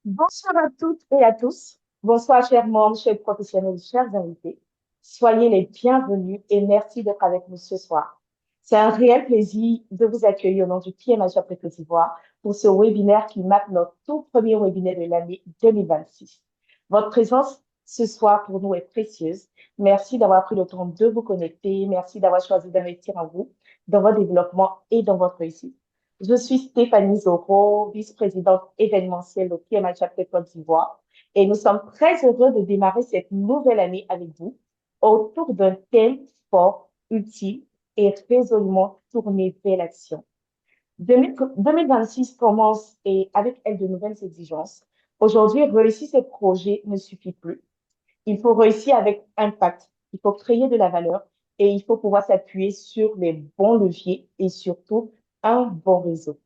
Bonsoir à toutes et à tous. Bonsoir, chers membres, chers professionnels, chers invités. Soyez les bienvenus et merci d'être avec nous ce soir. C'est un réel plaisir de vous accueillir au nom du PMH après Côte d'Ivoire pour ce webinaire qui marque notre tout premier webinaire de l'année 2026. Votre présence ce soir pour nous est précieuse. Merci d'avoir pris le temps de vous connecter. Merci d'avoir choisi d'investir en vous, dans votre développement et dans votre réussite. Je suis Stéphanie Zoro, vice-présidente événementielle au PMI Chapter Côte d'Ivoire, et nous sommes très heureux de démarrer cette nouvelle année avec vous autour d'un thème fort, utile et résolument tourné vers l'action. 2026 commence et avec elle de nouvelles exigences. Aujourd'hui, réussir ces projets ne suffit plus. Il faut réussir avec impact. Il faut créer de la valeur et il faut pouvoir s'appuyer sur les bons leviers et surtout un bon réseau.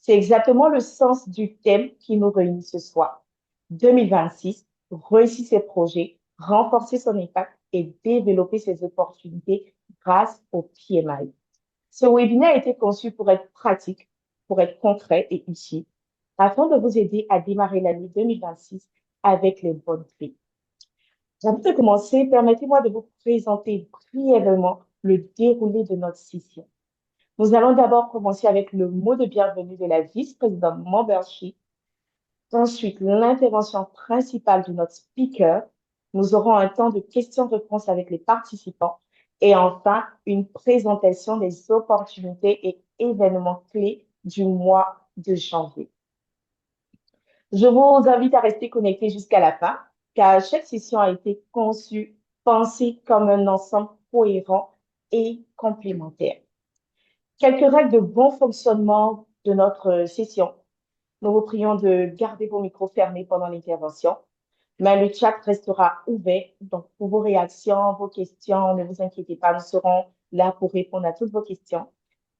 C'est exactement le sens du thème qui nous réunit ce soir. 2026, réussir ses projets, renforcer son impact et développer ses opportunités grâce au PMI. Ce webinaire a été conçu pour être pratique, pour être concret et utile, afin de vous aider à démarrer l'année 2026 avec les bonnes clés. Avant de commencer, permettez-moi de vous présenter brièvement le déroulé de notre session. Nous allons d'abord commencer avec le mot de bienvenue de la vice-présidente membership. Ensuite, l'intervention principale de notre speaker. Nous aurons un temps de questions-réponses avec les participants. Et enfin, une présentation des opportunités et événements clés du mois de janvier. Je vous invite à rester connecté jusqu'à la fin, car chaque session a été conçue, pensée comme un ensemble cohérent et complémentaire. Quelques règles de bon fonctionnement de notre session. Nous vous prions de garder vos micros fermés pendant l'intervention, mais le chat restera ouvert. Donc, pour vos réactions, vos questions, ne vous inquiétez pas, nous serons là pour répondre à toutes vos questions.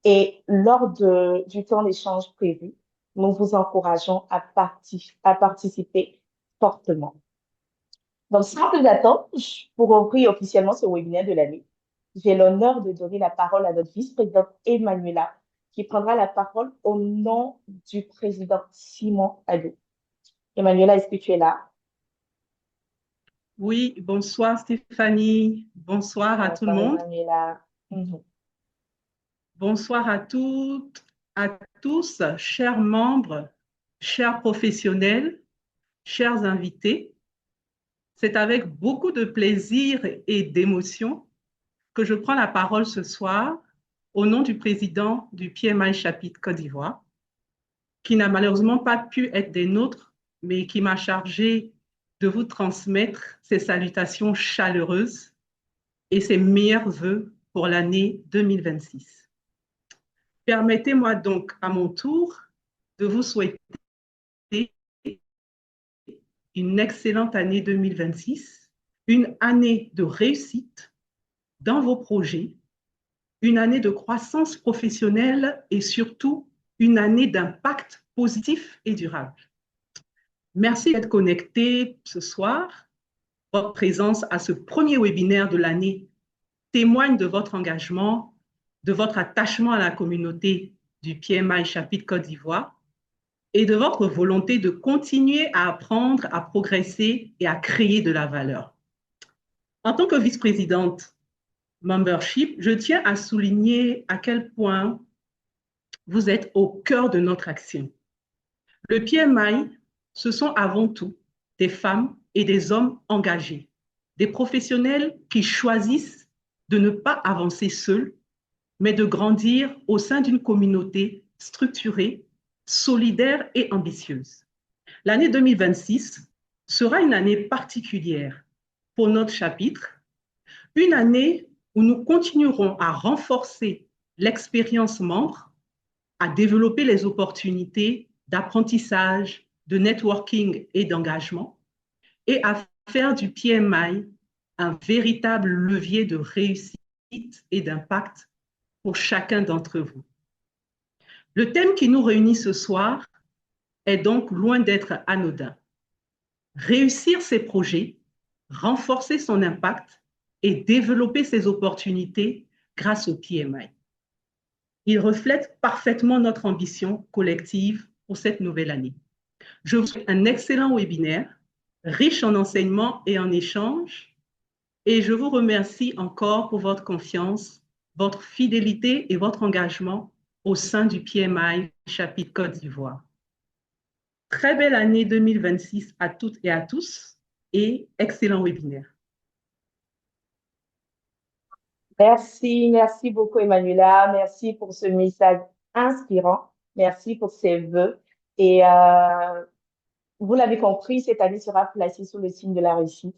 Et lors du temps d'échange prévu, nous vous encourageons à participer fortement. Donc, sans plus attendre, pour ouvrir officiellement ce webinaire de l'année, j'ai l'honneur de donner la parole à notre vice-présidente Emmanuela, qui prendra la parole au nom du président Simon Adou. Emmanuela, est-ce que tu es là? Oui, bonsoir Stéphanie, bonsoir à tout le Bonsoir, monde, Emmanuela. Mhm. bonsoir à toutes, à tous, chers membres, chers professionnels, chers invités. C'est avec beaucoup de plaisir et d'émotion que je prends la parole ce soir au nom du président du PMI Chapitre Côte d'Ivoire, qui n'a malheureusement pas pu être des nôtres, mais qui m'a chargé de vous transmettre ses salutations chaleureuses et ses meilleurs vœux pour l'année 2026. Permettez-moi donc à mon tour de vous souhaiter une excellente année 2026, une année de réussite dans vos projets, une année de croissance professionnelle et surtout une année d'impact positif et durable. Merci d'être connectés ce soir. Votre présence à ce premier webinaire de l'année témoigne de votre engagement, de votre attachement à la communauté du PMI Chapitre Côte d'Ivoire et de votre volonté de continuer à apprendre, à progresser et à créer de la valeur. En tant que vice-présidente membership, je tiens à souligner à quel point vous êtes au cœur de notre action. Le PMI, ce sont avant tout des femmes et des hommes engagés, des professionnels qui choisissent de ne pas avancer seuls, mais de grandir au sein d'une communauté structurée, solidaire et ambitieuse. L'année 2026 sera une année particulière pour notre chapitre, une année où nous continuerons à renforcer l'expérience membre, à développer les opportunités d'apprentissage, de networking et d'engagement, et à faire du PMI un véritable levier de réussite et d'impact pour chacun d'entre vous. Le thème qui nous réunit ce soir est donc loin d'être anodin. Réussir ses projets, renforcer son impact et développer ses opportunités grâce au PMI. Il reflète parfaitement notre ambition collective pour cette nouvelle année. Je vous souhaite un excellent webinaire, riche en enseignements et en échanges, et je vous remercie encore pour votre confiance, votre fidélité et votre engagement au sein du PMI chapitre Côte d'Ivoire. Très belle année 2026 à toutes et à tous et excellent webinaire. Merci beaucoup, Emmanuela. Merci pour ce message inspirant. Merci pour ces vœux. Et vous l'avez compris, cette année sera placée sous le signe de la réussite,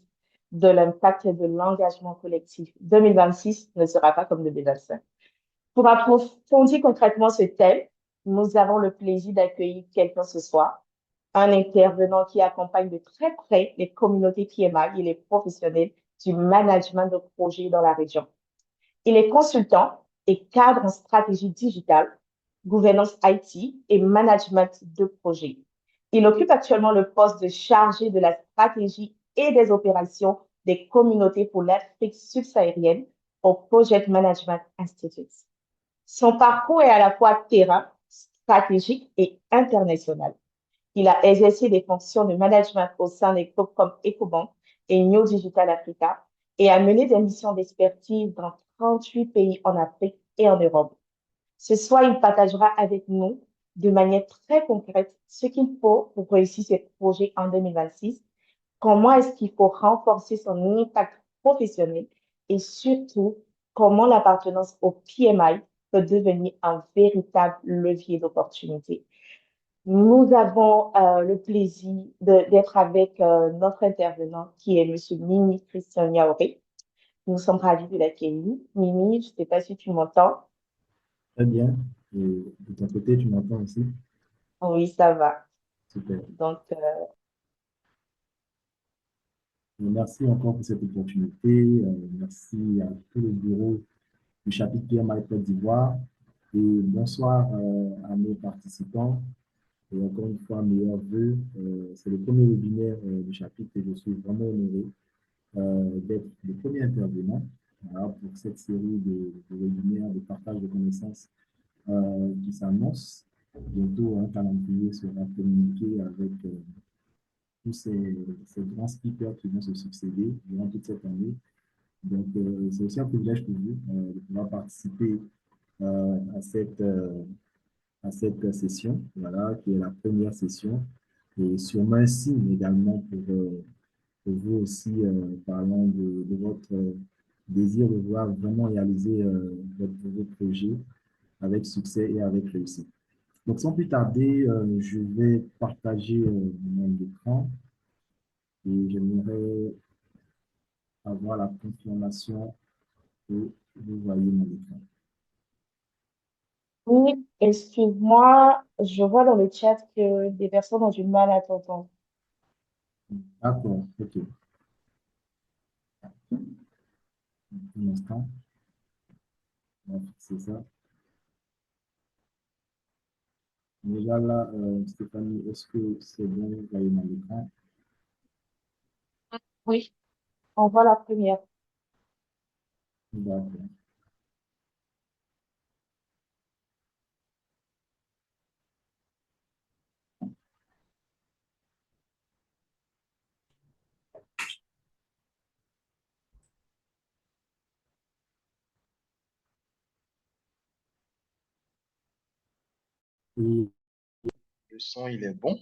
de l'impact et de l'engagement collectif. 2026 ne sera pas comme 2025. Pour approfondir concrètement ce thème, nous avons le plaisir d'accueillir quelqu'un ce soir, un intervenant qui accompagne de très près les communautés PMI et les professionnels du management de projets dans la région. Il est consultant et cadre en stratégie digitale, gouvernance IT et management de projet. Il occupe actuellement le poste de chargé de la stratégie et des opérations des communautés pour l'Afrique subsaharienne au Project Management Institute. Son parcours est à la fois terrain, stratégique et international. Il a exercé des fonctions de management au sein des groupes comme EcoBank et New Digital Africa et a mené des missions d'expertise dans 38 pays en Afrique et en Europe. Ce soir, il partagera avec nous de manière très concrète ce qu'il faut pour réussir ses projets en 2026, comment est-ce qu'il faut renforcer son impact professionnel et surtout comment l'appartenance au PMI peut devenir un véritable levier d'opportunité. Nous avons le plaisir d'être avec notre intervenant qui est M. Mimi Christian Yaoré. Nous sommes ravis de l'accueillir. Mimi, je ne sais pas si tu m'entends. Très bien. Et de ton côté, tu m'entends aussi? Oui, ça va. Super. Donc, Merci encore pour cette opportunité. Merci à tout le bureau du chapitre PMI Côte d'Ivoire. Et bonsoir à nos participants. Et encore une fois, meilleurs vœux. C'est le premier webinaire du chapitre et je suis vraiment honoré d'être le premier intervenant pour cette série de webinaires de partage de connaissances qui s'annonce. Bientôt, un calendrier sera communiqué avec tous ces grands speakers qui vont se succéder durant toute cette année. Donc, c'est aussi un privilège pour vous de pouvoir participer à cette session, voilà, qui est la première session, et sûrement un signe également pour vous aussi, parlant de votre désir de voir vraiment réaliser vos projets avec succès et avec réussite. Donc, sans plus tarder, je vais partager mon écran et j'aimerais avoir la confirmation que vous voyez mon écran. oui, excuse-moi, je vois dans le chat que des personnes ont du mal à t'entendre. D'accord, ok. Un instant, on va fixer ça. Déjà là, Stéphanie, est-ce que c'est bon, vous voyez mon écran? Oui, on voit la première. D'accord. Et Le son, il est bon.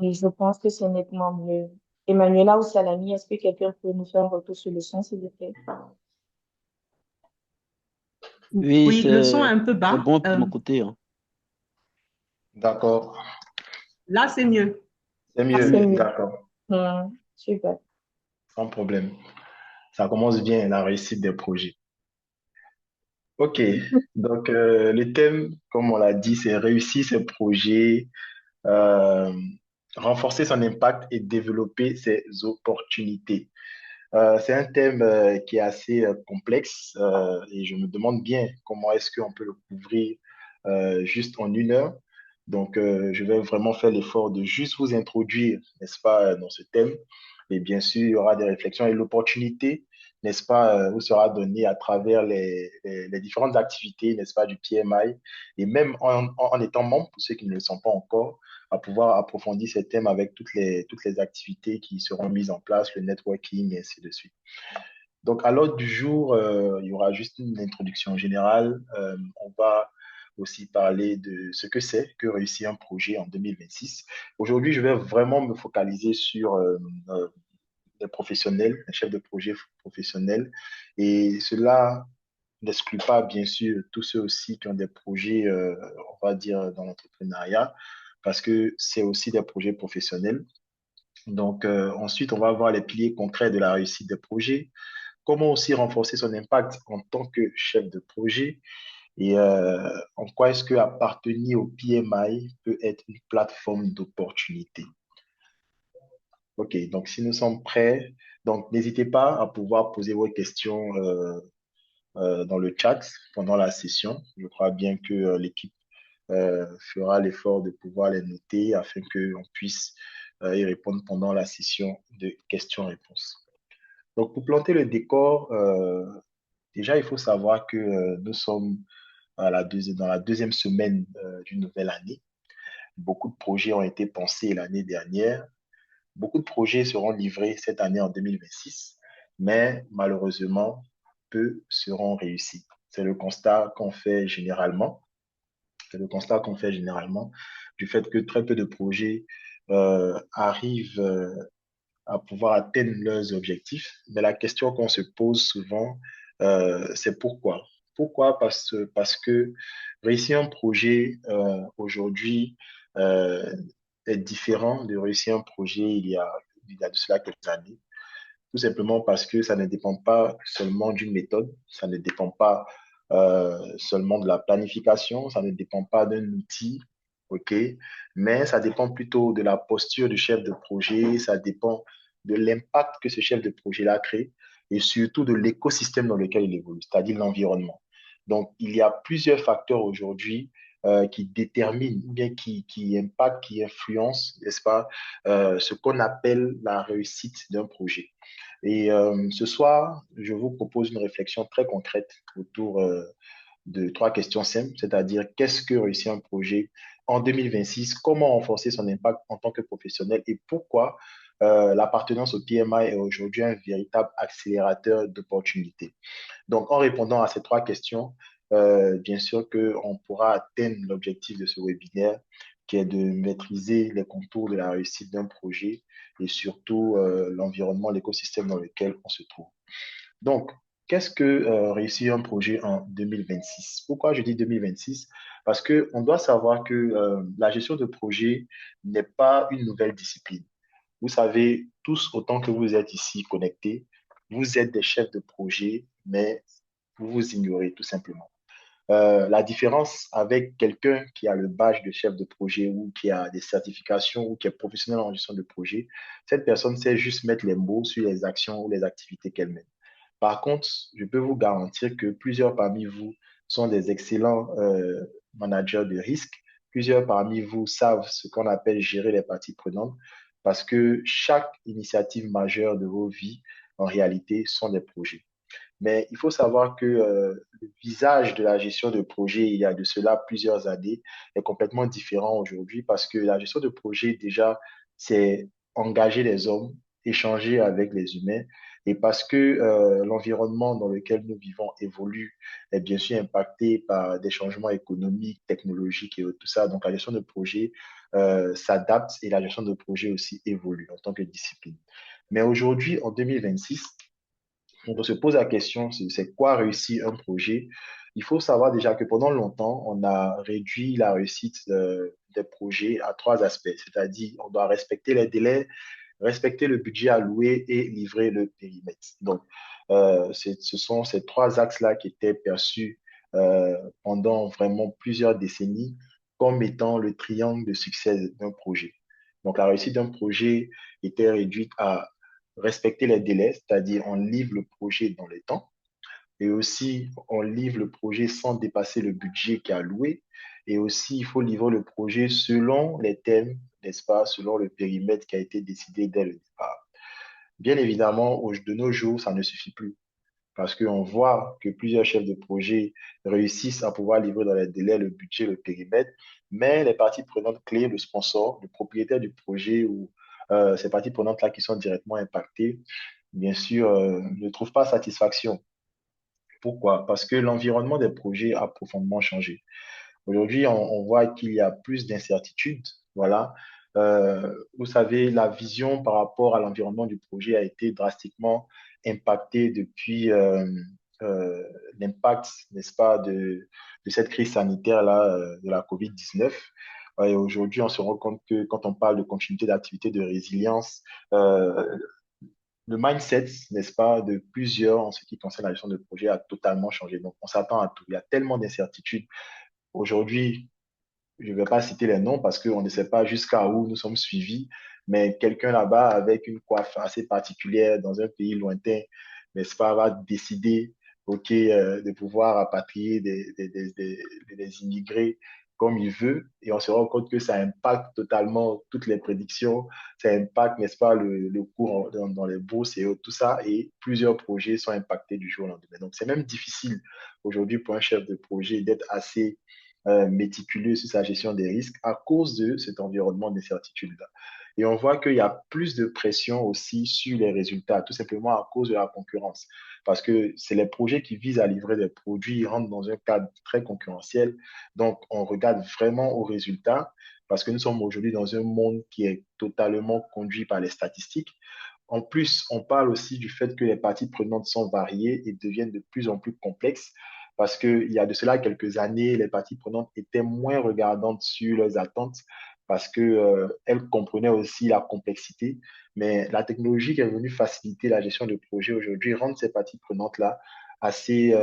Oui, je pense que c'est nettement mieux. Emmanuela ou Salami, est-ce que quelqu'un peut nous faire un retour sur le son, s'il vous plaît? Oui, Oui, le son est un peu c'est bas. bon pour mon côté, hein. D'accord. Là, c'est mieux. C'est Ah, c'est mieux. mieux. D'accord. Super. Sans problème. Ça commence bien, la réussite des projets. OK. Donc, le thème, comme on l'a dit, c'est réussir ses projets, euh, renforcer son impact et développer ses opportunités. C'est un thème qui est assez complexe et je me demande bien comment est-ce qu'on peut le couvrir juste en 1 heure. Donc, je vais vraiment faire l'effort de juste vous introduire, n'est-ce pas, dans ce thème. Et bien sûr, il y aura des réflexions et l'opportunité n'est-ce pas, vous sera donné à travers les différentes activités, n'est-ce pas, du PMI, et même en étant membre, pour ceux qui ne le sont pas encore, à pouvoir approfondir ces thèmes avec toutes les activités qui seront mises en place, le networking, et ainsi de suite. Donc, à l'ordre du jour, il y aura juste une introduction générale. On va aussi parler de ce que c'est que réussir un projet en 2026. Aujourd'hui, je vais vraiment me focaliser sur les professionnels, les chefs de projet professionnels. Et cela n'exclut pas, bien sûr, tous ceux aussi qui ont des projets, on va dire, dans l'entrepreneuriat, parce que c'est aussi des projets professionnels. Donc, ensuite, on va voir les piliers concrets de la réussite des projets. Comment aussi renforcer son impact en tant que chef de projet et en quoi est-ce que appartenir au PMI peut être une plateforme d'opportunité. OK, donc si nous sommes prêts, donc n'hésitez pas à pouvoir poser vos questions dans le chat pendant la session. Je crois bien que l'équipe fera l'effort de pouvoir les noter afin qu'on puisse y répondre pendant la session de questions-réponses. Donc, pour planter le décor, déjà, il faut savoir que nous sommes dans la deuxième semaine d'une nouvelle année. Beaucoup de projets ont été pensés l'année dernière. Beaucoup de projets seront livrés cette année en 2026, mais malheureusement, peu seront réussis. C'est le constat qu'on fait généralement. C'est le constat qu'on fait généralement du fait que très peu de projets arrivent à pouvoir atteindre leurs objectifs. Mais la question qu'on se pose souvent, c'est pourquoi? Pourquoi? Parce que réussir un projet aujourd'hui euh, est différent de réussir un projet il y a de cela quelques années. Tout simplement parce que ça ne dépend pas seulement d'une méthode, ça ne dépend pas seulement de la planification, ça ne dépend pas d'un outil, OK? Mais ça dépend plutôt de la posture du chef de projet, ça dépend de l'impact que ce chef de projet-là crée et surtout de l'écosystème dans lequel il évolue, c'est-à-dire l'environnement. Donc, il y a plusieurs facteurs aujourd'hui qui déterminent ou bien qui impactent, qui influencent, n'est-ce pas, ce qu'on appelle la réussite d'un projet. Et ce soir, je vous propose une réflexion très concrète autour de trois questions simples, c'est-à-dire qu'est-ce que réussir un projet en 2026, comment renforcer son impact en tant que professionnel et pourquoi l'appartenance au PMI est aujourd'hui un véritable accélérateur d'opportunités. Donc, en répondant à ces trois questions, bien sûr qu'on pourra atteindre l'objectif de ce webinaire, qui est de maîtriser les contours de la réussite d'un projet et surtout l'environnement, l'écosystème dans lequel on se trouve. Donc, qu'est-ce que réussir un projet en 2026? Pourquoi je dis 2026? Parce qu'on doit savoir que la gestion de projet n'est pas une nouvelle discipline. Vous savez, tous autant que vous êtes ici connectés, vous êtes des chefs de projet, mais vous vous ignorez tout simplement. La différence avec quelqu'un qui a le badge de chef de projet ou qui a des certifications ou qui est professionnel en gestion de projet, cette personne sait juste mettre les mots sur les actions ou les activités qu'elle mène. Par contre, je peux vous garantir que plusieurs parmi vous sont des excellents managers de risque. Plusieurs parmi vous savent ce qu'on appelle gérer les parties prenantes parce que chaque initiative majeure de vos vies, en réalité, sont des projets. Mais il faut savoir que le visage de la gestion de projet, il y a de cela plusieurs années, est complètement différent aujourd'hui parce que la gestion de projet, déjà, c'est engager les hommes, échanger avec les humains. Et parce que l'environnement dans lequel nous vivons évolue, est bien sûr impacté par des changements économiques, technologiques et tout ça. Donc, la gestion de projet s'adapte et la gestion de projet aussi évolue en tant que discipline. Mais aujourd'hui, en 2026, quand on se pose la question, c'est quoi réussir un projet? Il faut savoir déjà que pendant longtemps, on a réduit la réussite des projets à trois aspects, c'est-à-dire on doit respecter les délais, respecter le budget alloué et livrer le périmètre. Donc, ce sont ces trois axes-là qui étaient perçus pendant vraiment plusieurs décennies comme étant le triangle de succès d'un projet. Donc, la réussite d'un projet était réduite à respecter les délais, c'est-à-dire on livre le projet dans les temps, et aussi on livre le projet sans dépasser le budget qui est alloué, et aussi il faut livrer le projet selon les thèmes, n'est-ce pas, selon le périmètre qui a été décidé dès le départ. Bien évidemment, de nos jours, ça ne suffit plus. parce qu'on voit que plusieurs chefs de projet réussissent à pouvoir livrer dans les délais le budget, le périmètre, mais les parties prenantes clés, le sponsor, le propriétaire du projet ou ces parties prenantes-là qui sont directement impactées, bien sûr, ne trouvent pas satisfaction. Pourquoi? Parce que l'environnement des projets a profondément changé. Aujourd'hui, on voit qu'il y a plus d'incertitudes. Voilà. Vous savez, la vision par rapport à l'environnement du projet a été drastiquement impactée depuis l'impact, n'est-ce pas, de cette crise sanitaire-là, de la COVID-19. Et aujourd'hui, on se rend compte que quand on parle de continuité d'activité, de résilience, euh, le mindset, n'est-ce pas, de plusieurs en ce qui concerne la gestion de projet a totalement changé. Donc, on s'attend à tout. Il y a tellement d'incertitudes. Aujourd'hui, je ne vais pas citer les noms parce qu'on ne sait pas jusqu'à où nous sommes suivis, mais quelqu'un là-bas avec une coiffe assez particulière dans un pays lointain, n'est-ce pas, va décider, OK, de pouvoir rapatrier des immigrés comme il veut, et on se rend compte que ça impacte totalement toutes les prédictions, ça impacte, n'est-ce pas, le cours dans les bourses et tout ça, et plusieurs projets sont impactés du jour au lendemain. Donc, c'est même difficile aujourd'hui pour un chef de projet d'être assez méticuleux sur sa gestion des risques à cause de cet environnement d'incertitude-là. Et on voit qu'il y a plus de pression aussi sur les résultats, tout simplement à cause de la concurrence. Parce que c'est les projets qui visent à livrer des produits, ils rentrent dans un cadre très concurrentiel. Donc, on regarde vraiment aux résultats parce que nous sommes aujourd'hui dans un monde qui est totalement conduit par les statistiques. En plus, on parle aussi du fait que les parties prenantes sont variées et deviennent de plus en plus complexes parce qu'il y a de cela quelques années, les parties prenantes étaient moins regardantes sur leurs attentes parce qu'elles comprenaient aussi la complexité. Mais la technologie qui est venue faciliter la gestion de projets aujourd'hui rend ces parties prenantes-là assez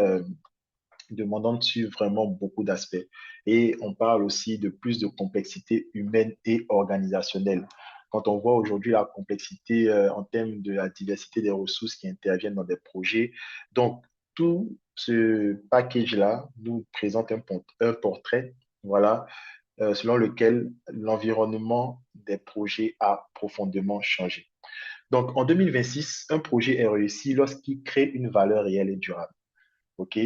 demandantes sur vraiment beaucoup d'aspects. Et on parle aussi de plus de complexité humaine et organisationnelle. Quand on voit aujourd'hui la complexité en termes de la diversité des ressources qui interviennent dans des projets, donc tout ce package-là nous présente un portrait, voilà, selon lequel l'environnement des projets a profondément changé. Donc, en 2026, un projet est réussi lorsqu'il crée une valeur réelle et durable. OK?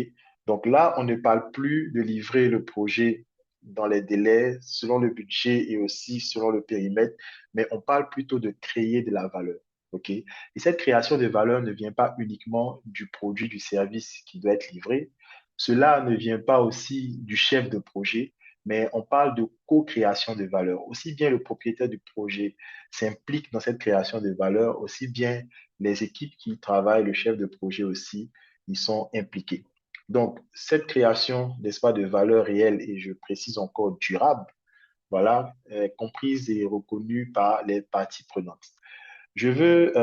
Donc là, on ne parle plus de livrer le projet dans les délais, selon le budget et aussi selon le périmètre, mais on parle plutôt de créer de la valeur. OK? Et cette création de valeur ne vient pas uniquement du produit, du service qui doit être livré. Cela ne vient pas aussi du chef de projet, mais on parle de co-création de valeur. Aussi bien le propriétaire du projet s'implique dans cette création de valeur, aussi bien les équipes qui travaillent, le chef de projet aussi, ils sont impliqués. Donc, cette création, n'est-ce pas, de valeur réelle, et je précise encore durable, voilà, est comprise et reconnue par les parties prenantes. Je veux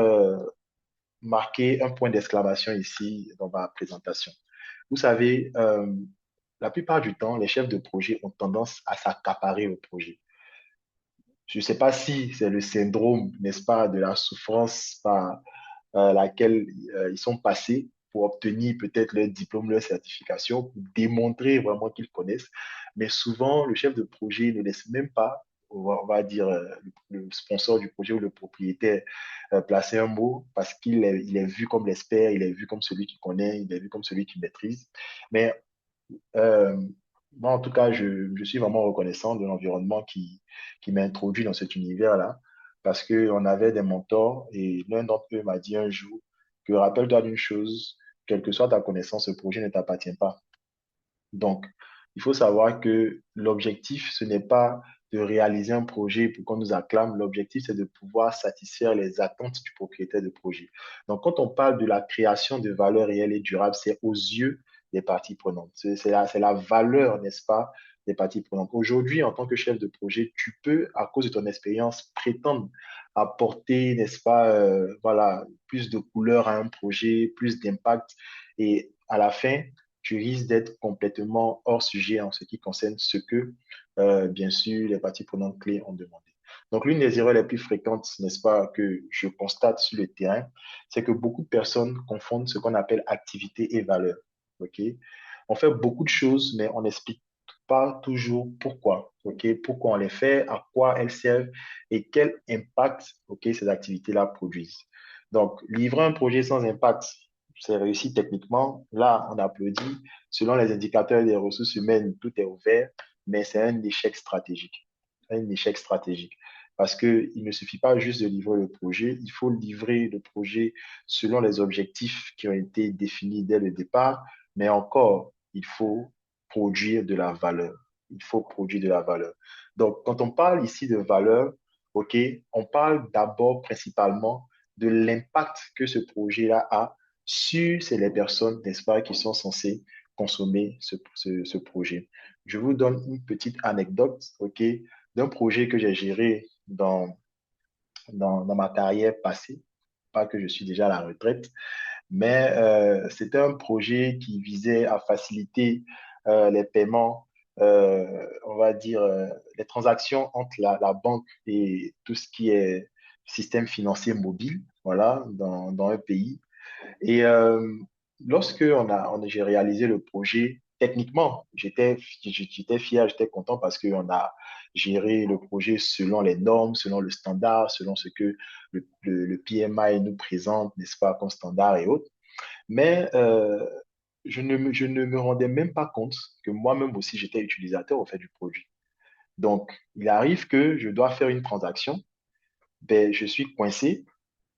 marquer un point d'exclamation ici dans ma présentation. Vous savez, la plupart du temps, les chefs de projet ont tendance à s'accaparer au projet. Je ne sais pas si c'est le syndrome, n'est-ce pas, de la souffrance par laquelle ils sont passés pour obtenir peut-être leur diplôme, leur certification, pour démontrer vraiment qu'ils connaissent. Mais souvent, le chef de projet ne laisse même pas, on va dire, le sponsor du projet ou le propriétaire placer un mot parce qu'il est vu comme l'expert, il est vu comme celui qui connaît, il est vu comme celui qui maîtrise. Mais euh, moi, en tout cas, je suis vraiment reconnaissant de l'environnement qui m'a introduit dans cet univers-là parce qu'on avait des mentors et l'un d'entre eux m'a dit un jour que rappelle-toi d'une chose, quelle que soit ta connaissance, ce projet ne t'appartient pas. Donc, il faut savoir que l'objectif, ce n'est pas de réaliser un projet pour qu'on nous acclame. L'objectif, c'est de pouvoir satisfaire les attentes du propriétaire de projet. Donc, quand on parle de la création de valeur réelle et durable, c'est aux yeux des parties prenantes. C'est la valeur, n'est-ce pas, des parties prenantes. Aujourd'hui, en tant que chef de projet, tu peux, à cause de ton expérience, prétendre apporter, n'est-ce pas, voilà, plus de couleur à un projet, plus d'impact. Et à la fin, tu risques d'être complètement hors sujet en ce qui concerne ce que, bien sûr, les parties prenantes clés ont demandé. Donc, l'une des erreurs les plus fréquentes, n'est-ce pas, que je constate sur le terrain, c'est que beaucoup de personnes confondent ce qu'on appelle activité et valeur. OK? On fait beaucoup de choses, mais on n'explique pas toujours pourquoi. OK? Pourquoi on les fait, à quoi elles servent et quel impact, OK, ces activités-là produisent. Donc, livrer un projet sans impact, c'est réussi techniquement. Là, on applaudit. Selon les indicateurs des ressources humaines, tout est ouvert, mais c'est un échec stratégique. Un échec stratégique. Parce qu'il ne suffit pas juste de livrer le projet, il faut livrer le projet selon les objectifs qui ont été définis dès le départ, mais encore, il faut produire de la valeur. Il faut produire de la valeur. Donc, quand on parle ici de valeur, OK, on parle d'abord principalement de l'impact que ce projet-là a sur les personnes, n'est-ce pas, qui sont censées consommer ce projet. Je vous donne une petite anecdote, OK, d'un projet que j'ai géré dans ma carrière passée, pas que je suis déjà à la retraite, mais c'était un projet qui visait à faciliter les paiements, on va dire, les transactions entre la banque et tout ce qui est système financier mobile, voilà, dans un pays. Et lorsque j'ai réalisé le projet, techniquement, j'étais fier, j'étais content parce qu'on a géré le projet selon les normes, selon le standard, selon ce que le PMI nous présente, n'est-ce pas, comme standard et autres. Mais je ne me rendais même pas compte que moi-même aussi, j'étais utilisateur au fait du produit. Donc, il arrive que je dois faire une transaction, ben, je suis coincé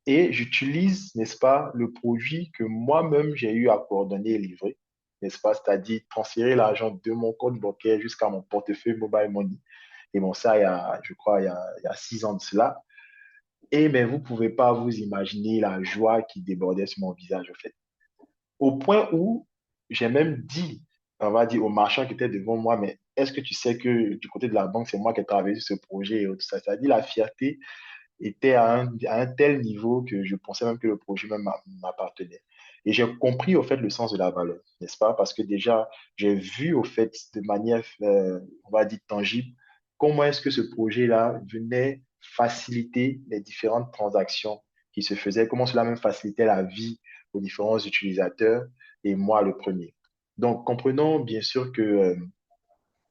et j'utilise, n'est-ce pas, le produit que moi-même j'ai eu à coordonner et livrer, n'est-ce pas, c'est-à-dire transférer l'argent de mon compte bancaire jusqu'à mon portefeuille Mobile Money. Et bon, ça, je crois, il y a 6 ans de cela. Et mais vous ne pouvez pas vous imaginer la joie qui débordait sur mon visage, en fait. Au point où j'ai même dit, on va dire, au marchand qui était devant moi, mais est-ce que tu sais que du côté de la banque, c'est moi qui ai travaillé sur ce projet et tout ça. C'est-à-dire la fierté était à un tel niveau que je pensais même que le projet même m'appartenait. Et j'ai compris au fait le sens de la valeur, n'est-ce pas? Parce que déjà, j'ai vu au fait de manière, on va dire, tangible, comment est-ce que ce projet-là venait faciliter les différentes transactions qui se faisaient, comment cela même facilitait la vie aux différents utilisateurs et moi le premier. Donc, comprenons bien sûr que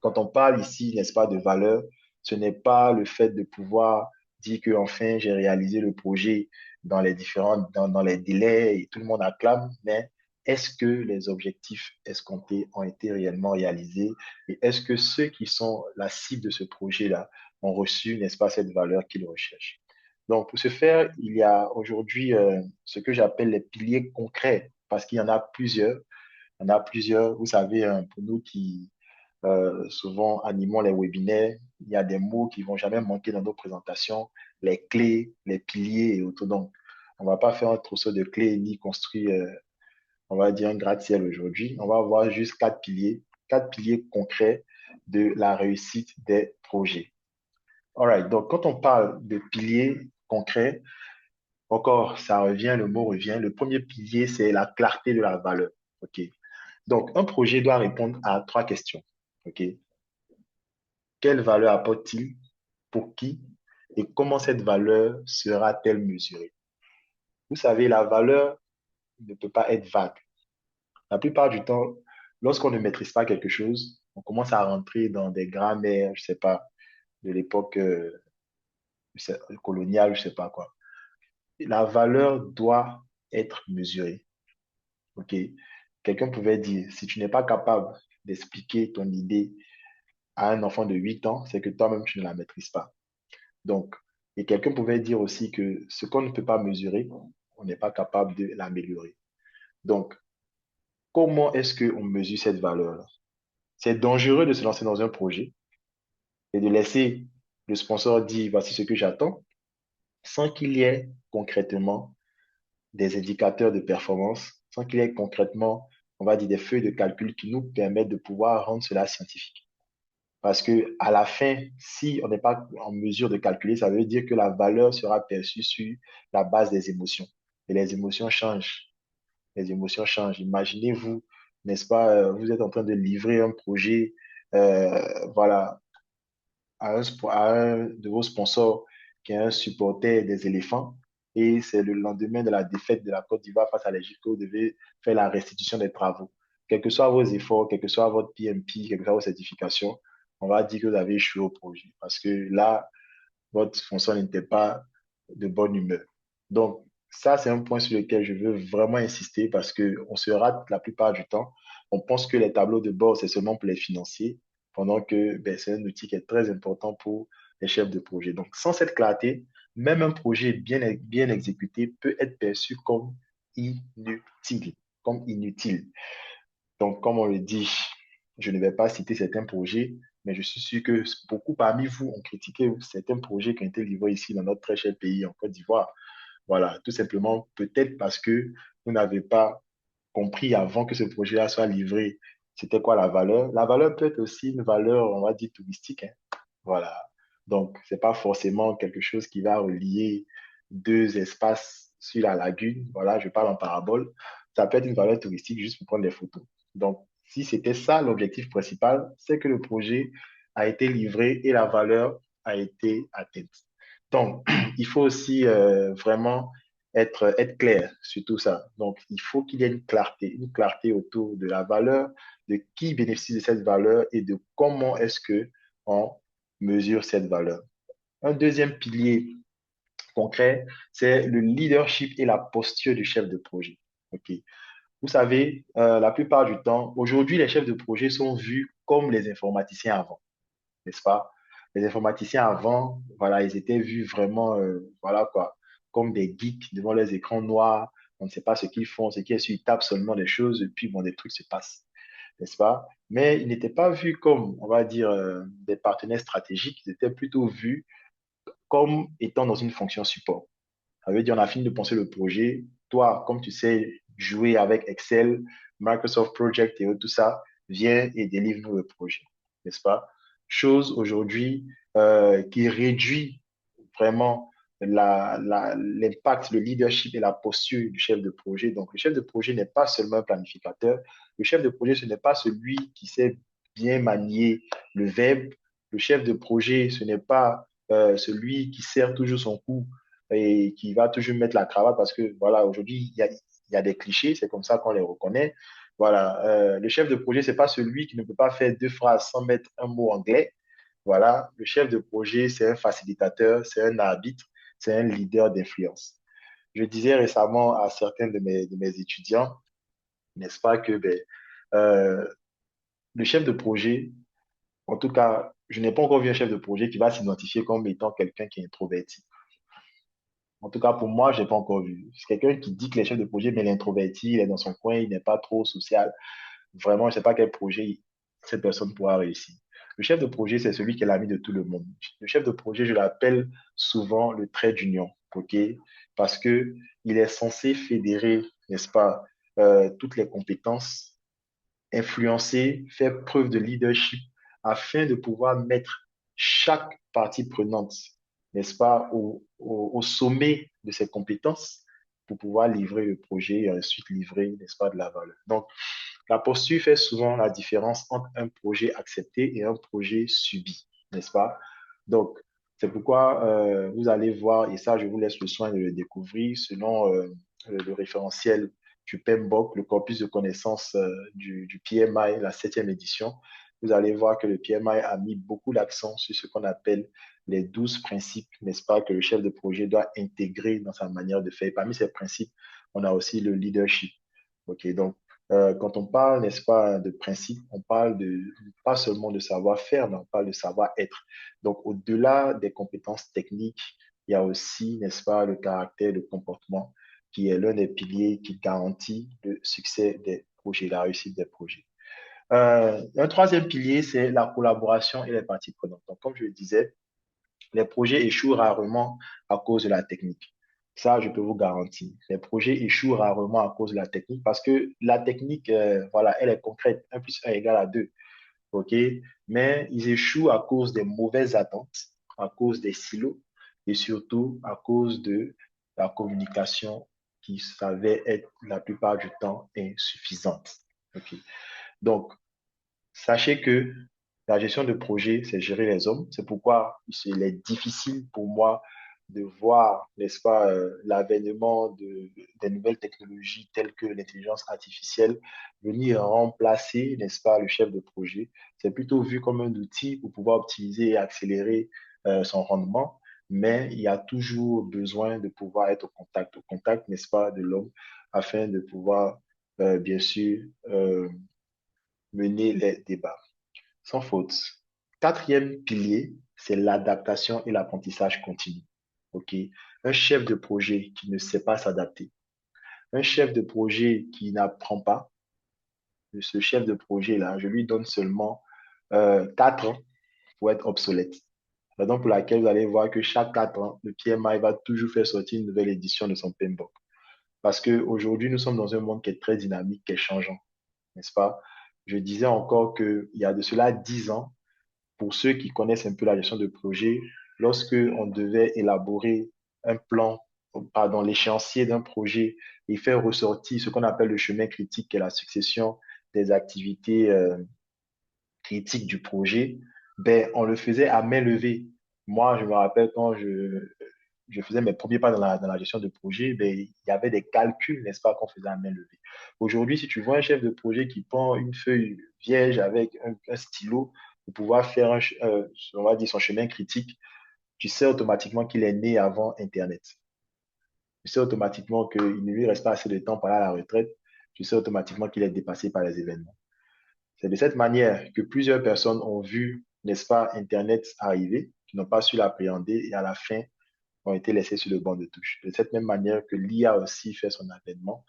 quand on parle ici, n'est-ce pas, de valeur, ce n'est pas le fait de pouvoir dire que enfin j'ai réalisé le projet dans les délais et tout le monde acclame, mais est-ce que les objectifs escomptés ont été réellement réalisés et est-ce que ceux qui sont la cible de ce projet-là ont reçu, n'est-ce pas, cette valeur qu'ils recherchent? Donc, pour ce faire, il y a aujourd'hui ce que j'appelle les piliers concrets, parce qu'il y en a plusieurs. Il y en a plusieurs. Vous savez, pour nous qui souvent animons les webinaires, il y a des mots qui vont jamais manquer dans nos présentations, les clés, les piliers et autres. Donc, on va pas faire un trousseau de clés ni construire, on va dire, un gratte-ciel aujourd'hui. On va avoir juste quatre piliers concrets de la réussite des projets. All right. Donc, quand on parle de piliers concrets, encore, ça revient, le mot revient. Le premier pilier, c'est la clarté de la valeur. OK. Donc, un projet doit répondre à 3 questions. OK. Quelle valeur apporte-t-il? Pour qui? Et comment cette valeur sera-t-elle mesurée? Vous savez, la valeur ne peut pas être vague. La plupart du temps, lorsqu'on ne maîtrise pas quelque chose, on commence à rentrer dans des grammaires, je ne sais pas, de l'époque coloniale, je ne sais pas quoi. La valeur doit être mesurée. OK? Quelqu'un pouvait dire, si tu n'es pas capable d'expliquer ton idée à un enfant de 8 ans, c'est que toi-même, tu ne la maîtrises pas. Donc, et quelqu'un pouvait dire aussi que ce qu'on ne peut pas mesurer, on n'est pas capable de l'améliorer. Donc, comment est-ce qu'on mesure cette valeur-là? C'est dangereux de se lancer dans un projet et de laisser le sponsor dire, voici ce que j'attends, sans qu'il y ait concrètement des indicateurs de performance, sans qu'il y ait concrètement, on va dire, des feuilles de calcul qui nous permettent de pouvoir rendre cela scientifique. Parce que à la fin, si on n'est pas en mesure de calculer, ça veut dire que la valeur sera perçue sur la base des émotions. Et les émotions changent. Les émotions changent. Imaginez-vous, n'est-ce pas, vous êtes en train de livrer un projet, voilà, à un de vos sponsors qui est un supporter des éléphants. Et c'est le lendemain de la défaite de la Côte d'Ivoire face à l'Égypte que vous devez faire la restitution des travaux. Quels que soient vos efforts, quel que soit votre PMP, quelles que soient vos certifications, on va dire que vous avez échoué au projet. Parce que là, votre sponsor n'était pas de bonne humeur. Donc, ça, c'est un point sur lequel je veux vraiment insister parce qu'on se rate la plupart du temps. On pense que les tableaux de bord, c'est seulement pour les financiers, pendant que ben, c'est un outil qui est très important pour les chefs de projet. Donc, sans cette clarté, même un projet bien exécuté peut être perçu inutile, comme inutile. Donc, comme on le dit, je ne vais pas citer certains projets, mais je suis sûr que beaucoup parmi vous ont critiqué certains projets qui ont été livrés ici dans notre très cher pays, en Côte d'Ivoire. Voilà, tout simplement, peut-être parce que vous n'avez pas compris avant que ce projet-là soit livré, c'était quoi la valeur. La valeur peut être aussi une valeur, on va dire, touristique, hein. Voilà. Donc, c'est pas forcément quelque chose qui va relier deux espaces sur la lagune. Voilà, je parle en parabole. Ça peut être une valeur touristique juste pour prendre des photos. Donc, si c'était ça l'objectif principal, c'est que le projet a été livré et la valeur a été atteinte. Donc, il faut aussi vraiment être clair sur tout ça. Donc, il faut qu'il y ait une clarté autour de la valeur, de qui bénéficie de cette valeur et de comment est-ce que on mesure cette valeur. Un deuxième pilier concret, c'est le leadership et la posture du chef de projet. OK. Vous savez, la plupart du temps, aujourd'hui, les chefs de projet sont vus comme les informaticiens avant, n'est-ce pas? Les informaticiens avant, voilà, ils étaient vus vraiment, voilà quoi, comme des geeks devant les écrans noirs. On ne sait pas ce qu'ils font, ce qui est sûr, ils tapent seulement des choses et puis bon, des trucs se passent, n'est-ce pas? Mais ils n'étaient pas vus comme, on va dire, des partenaires stratégiques, ils étaient plutôt vus comme étant dans une fonction support. Ça veut dire, on a fini de penser le projet. Toi, comme tu sais jouer avec Excel, Microsoft Project et tout ça, viens et délivre-nous le projet, n'est-ce pas? Chose aujourd'hui qui réduit vraiment l'impact, le leadership et la posture du chef de projet. Donc, le chef de projet n'est pas seulement un planificateur. Le chef de projet, ce n'est pas celui qui sait bien manier le verbe. Le chef de projet, ce n'est pas celui qui sert toujours son coup et qui va toujours mettre la cravate parce que, voilà, aujourd'hui, il y a des clichés, c'est comme ça qu'on les reconnaît. Voilà, le chef de projet, c'est pas celui qui ne peut pas faire deux phrases sans mettre un mot anglais. Voilà, le chef de projet, c'est un facilitateur, c'est un arbitre, c'est un leader d'influence. Je disais récemment à certains de mes étudiants, n'est-ce pas, que ben, euh, le chef de projet, en tout cas, je n'ai pas encore vu un chef de projet qui va s'identifier comme étant quelqu'un qui est introverti. En tout cas, pour moi, je n'ai pas encore vu. C'est quelqu'un qui dit qu'il est chef de projet, mais il est introverti, il est dans son coin, il n'est pas trop social. Vraiment, je ne sais pas quel projet cette personne pourra réussir. Le chef de projet, c'est celui qui est l'ami de tout le monde. Le chef de projet, je l'appelle souvent le trait d'union, OK? Parce que il est censé fédérer, n'est-ce pas, toutes les compétences, influencer, faire preuve de leadership afin de pouvoir mettre chaque partie prenante, n'est-ce pas, au sommet de ses compétences pour pouvoir livrer le projet et ensuite livrer, n'est-ce pas, de la valeur. Donc, la posture fait souvent la différence entre un projet accepté et un projet subi, n'est-ce pas? Donc, c'est pourquoi vous allez voir, et ça, je vous laisse le soin de le découvrir, selon le référentiel du PMBOK, le corpus de connaissances du PMI, la septième édition. Vous allez voir que le PMI a mis beaucoup l'accent sur ce qu'on appelle les 12 principes, n'est-ce pas, que le chef de projet doit intégrer dans sa manière de faire. Et parmi ces principes, on a aussi le leadership. OK, donc, quand on parle, n'est-ce pas, de principe, on parle pas seulement de savoir-faire, mais on parle de savoir-être. Donc, au-delà des compétences techniques, il y a aussi, n'est-ce pas, le caractère, le comportement, qui est l'un des piliers qui garantit le succès des projets, la réussite des projets. Un troisième pilier, c'est la collaboration et les parties prenantes. Donc, comme je le disais, les projets échouent rarement à cause de la technique. Ça, je peux vous garantir. Les projets échouent rarement à cause de la technique parce que la technique, voilà, elle est concrète. 1 plus 1 égale à 2. OK? Mais ils échouent à cause des mauvaises attentes, à cause des silos et surtout à cause de la communication qui savait être la plupart du temps insuffisante. OK? Donc, sachez que la gestion de projet, c'est gérer les hommes. C'est pourquoi il est difficile pour moi de voir, n'est-ce pas, l'avènement des nouvelles technologies telles que l'intelligence artificielle venir remplacer, n'est-ce pas, le chef de projet. C'est plutôt vu comme un outil pour pouvoir optimiser et accélérer son rendement. mais il y a toujours besoin de pouvoir être au contact, n'est-ce pas, de l'homme, afin de pouvoir, bien sûr, mener les débats. Sans faute. Quatrième pilier, c'est l'adaptation et l'apprentissage continu. OK? Un chef de projet qui ne sait pas s'adapter, un chef de projet qui n'apprend pas, ce chef de projet-là, je lui donne seulement 4 ans pour être obsolète. Raison pour laquelle vous allez voir que chaque 4 ans, le PMI va toujours faire sortir une nouvelle édition de son PMBOK. Parce qu'aujourd'hui, nous sommes dans un monde qui est très dynamique, qui est changeant, n'est-ce pas? Je disais encore qu'il y a de cela 10 ans, pour ceux qui connaissent un peu la gestion de projet, lorsque on devait élaborer un plan, pardon, l'échéancier d'un projet et faire ressortir ce qu'on appelle le chemin critique, qui est la succession des activités critiques du projet, ben, on le faisait à main levée. Moi, je me rappelle quand je faisais mes premiers pas dans la gestion de projet, ben, il y avait des calculs, n'est-ce pas, qu'on faisait à main levée. Aujourd'hui, si tu vois un chef de projet qui prend une feuille vierge avec un stylo pour pouvoir faire, on va dire, son chemin critique, tu sais automatiquement qu'il est né avant Internet. Tu sais automatiquement qu'il ne lui reste pas assez de temps pour aller à la retraite. Tu sais automatiquement qu'il est dépassé par les événements. C'est de cette manière que plusieurs personnes ont vu, n'est-ce pas, Internet arriver, qui n'ont pas su l'appréhender et à la fin ont été laissés sur le banc de touche. De cette même manière que l'IA aussi fait son avènement.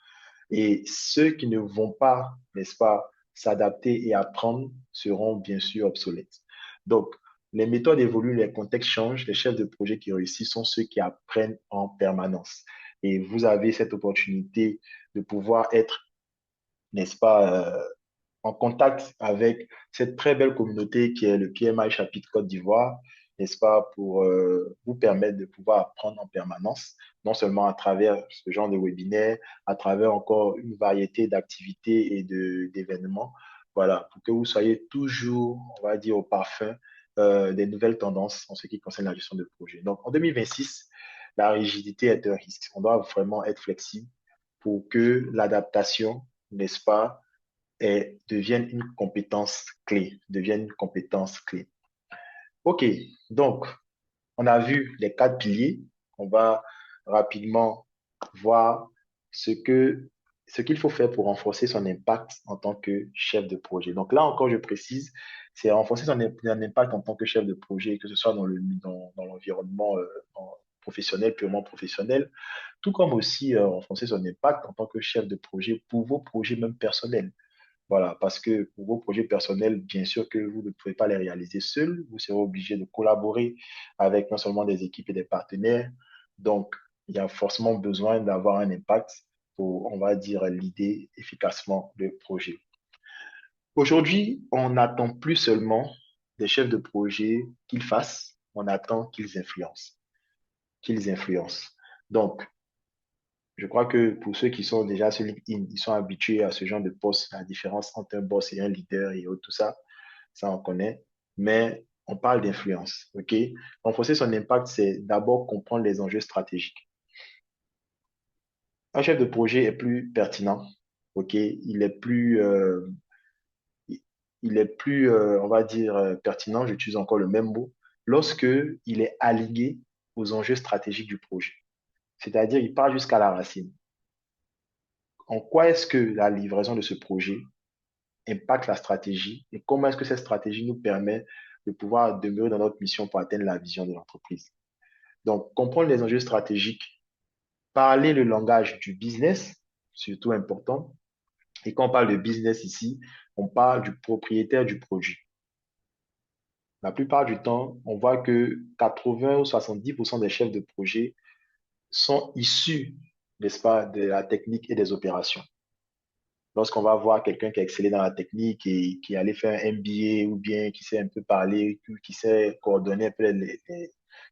Et ceux qui ne vont pas, n'est-ce pas, s'adapter et apprendre seront bien sûr obsolètes. Donc, les méthodes évoluent, les contextes changent. Les chefs de projet qui réussissent sont ceux qui apprennent en permanence. Et vous avez cette opportunité de pouvoir être, n'est-ce pas, en contact avec cette très belle communauté qui est le PMI Chapitre Côte d'Ivoire, n'est-ce pas, pour vous permettre de pouvoir apprendre en permanence, non seulement à travers ce genre de webinaire, à travers encore une variété d'activités et d'événements, voilà, pour que vous soyez toujours, on va dire, au parfum des nouvelles tendances en ce qui concerne la gestion de projet. Donc, en 2026, la rigidité est un risque. On doit vraiment être flexible pour que l'adaptation, n'est-ce pas, devienne une compétence clé, devienne une compétence clé. OK, donc, on a vu les 4 piliers. On va rapidement voir ce qu'il faut faire pour renforcer son impact en tant que chef de projet. Donc là encore, je précise, c'est renforcer son impact en tant que chef de projet, que ce soit dans l'environnement professionnel, purement professionnel, tout comme aussi renforcer son impact en tant que chef de projet pour vos projets même personnels. Voilà, parce que pour vos projets personnels, bien sûr que vous ne pouvez pas les réaliser seul, vous serez obligé de collaborer avec non seulement des équipes et des partenaires. Donc, il y a forcément besoin d'avoir un impact pour, on va dire, l'idée efficacement le projet. Aujourd'hui, on n'attend plus seulement des chefs de projet qu'ils fassent, on attend qu'ils influencent, qu'ils influencent. Donc, je crois que pour ceux qui sont déjà sur LinkedIn, ils sont habitués à ce genre de poste, la différence entre un boss et un leader et tout ça, ça on connaît. Mais on parle d'influence, OK? Renforcer son impact, c'est d'abord comprendre les enjeux stratégiques. Un chef de projet est plus pertinent, OK? Il est plus, on va dire, pertinent, j'utilise encore le même mot, lorsque il est allié aux enjeux stratégiques du projet. C'est-à-dire, il part jusqu'à la racine. En quoi est-ce que la livraison de ce projet impacte la stratégie et comment est-ce que cette stratégie nous permet de pouvoir demeurer dans notre mission pour atteindre la vision de l'entreprise. Donc, comprendre les enjeux stratégiques, parler le langage du business, surtout important. Et quand on parle de business ici, on parle du propriétaire du produit. La plupart du temps, on voit que 80 ou 70% des chefs de projet sont issus, n'est-ce pas, de la technique et des opérations. Lorsqu'on va voir quelqu'un qui a excellé dans la technique et qui allait faire un MBA ou bien qui sait un peu parler, qui sait coordonner un peu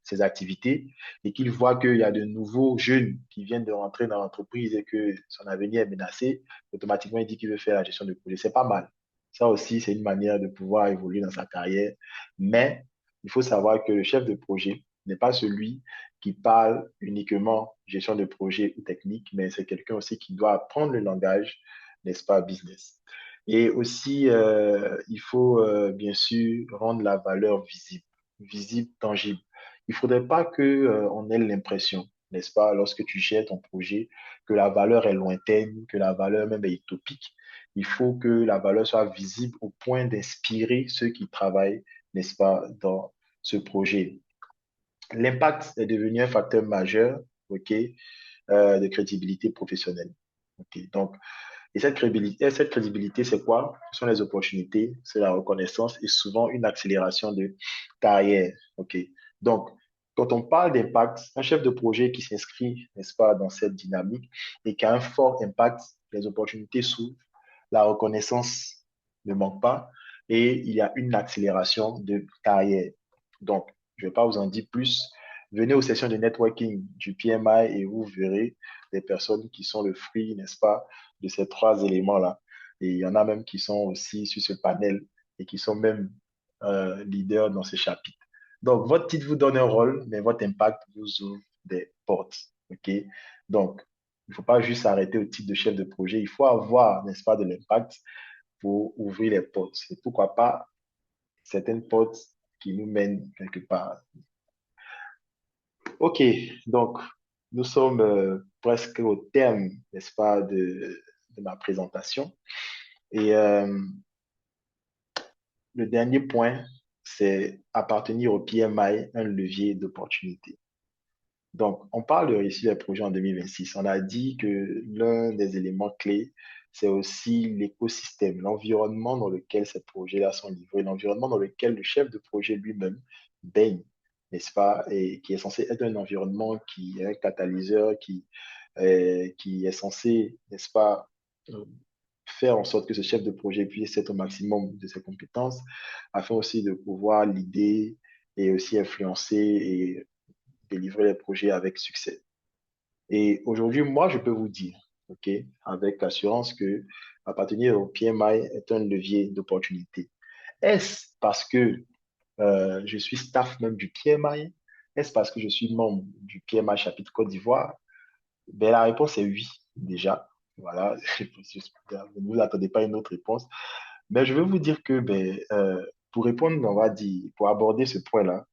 ses activités et qu'il voit qu'il y a de nouveaux jeunes qui viennent de rentrer dans l'entreprise et que son avenir est menacé, automatiquement il dit qu'il veut faire la gestion de projet. C'est pas mal. Ça aussi, c'est une manière de pouvoir évoluer dans sa carrière. Mais il faut savoir que le chef de projet n'est pas celui qui parle uniquement gestion de projet ou technique, mais c'est quelqu'un aussi qui doit apprendre le langage, n'est-ce pas, business. Et aussi, il faut bien sûr rendre la valeur visible, visible, tangible. il ne faudrait pas que, on ait l'impression, n'est-ce pas, lorsque tu gères ton projet, que la valeur est lointaine, que la valeur même est utopique. Il faut que la valeur soit visible au point d'inspirer ceux qui travaillent, n'est-ce pas, dans ce projet. L'impact est devenu un facteur majeur, OK, de crédibilité professionnelle. OK. Donc, cette crédibilité, c'est quoi? Ce sont les opportunités, c'est la reconnaissance et souvent une accélération de carrière. OK. Donc, quand on parle d'impact, un chef de projet qui s'inscrit, n'est-ce pas, dans cette dynamique et qui a un fort impact, les opportunités s'ouvrent, la reconnaissance ne manque pas et il y a une accélération de carrière. Donc, je ne vais pas vous en dire plus. Venez aux sessions de networking du PMI et vous verrez des personnes qui sont le fruit, n'est-ce pas, de ces trois éléments-là. Et il y en a même qui sont aussi sur ce panel et qui sont même leaders dans ce chapitre. Donc, votre titre vous donne un rôle, mais votre impact vous ouvre des portes. OK? Donc, il ne faut pas juste s'arrêter au titre de chef de projet. Il faut avoir, n'est-ce pas, de l'impact pour ouvrir les portes. Et pourquoi pas certaines portes qui nous mènent quelque part. OK, donc nous sommes presque au terme, n'est-ce pas, de ma présentation. Et le dernier point, c'est appartenir au PMI, un levier d'opportunité. Donc, on parle de réussir les projets en 2026. On a dit que l'un des éléments clés, c'est aussi l'écosystème, l'environnement dans lequel ces projets-là sont livrés, l'environnement dans lequel le chef de projet lui-même baigne, n'est-ce pas, et qui est censé être un environnement qui est un catalyseur, qui est censé, n'est-ce pas, euh, faire en sorte que ce chef de projet puisse être au maximum de ses compétences, afin aussi de pouvoir l'aider et aussi influencer et délivrer les projets avec succès. Et aujourd'hui, moi, je peux vous dire, OK, avec assurance que appartenir au PMI est un levier d'opportunité. Est-ce parce que je suis staff même du PMI? Est-ce parce que je suis membre du PMI chapitre Côte d'Ivoire? Ben, la réponse est oui, déjà. Voilà, ne vous attendez pas à une autre réponse. Mais je veux vous dire que pour répondre, on va dire, pour aborder ce point-là,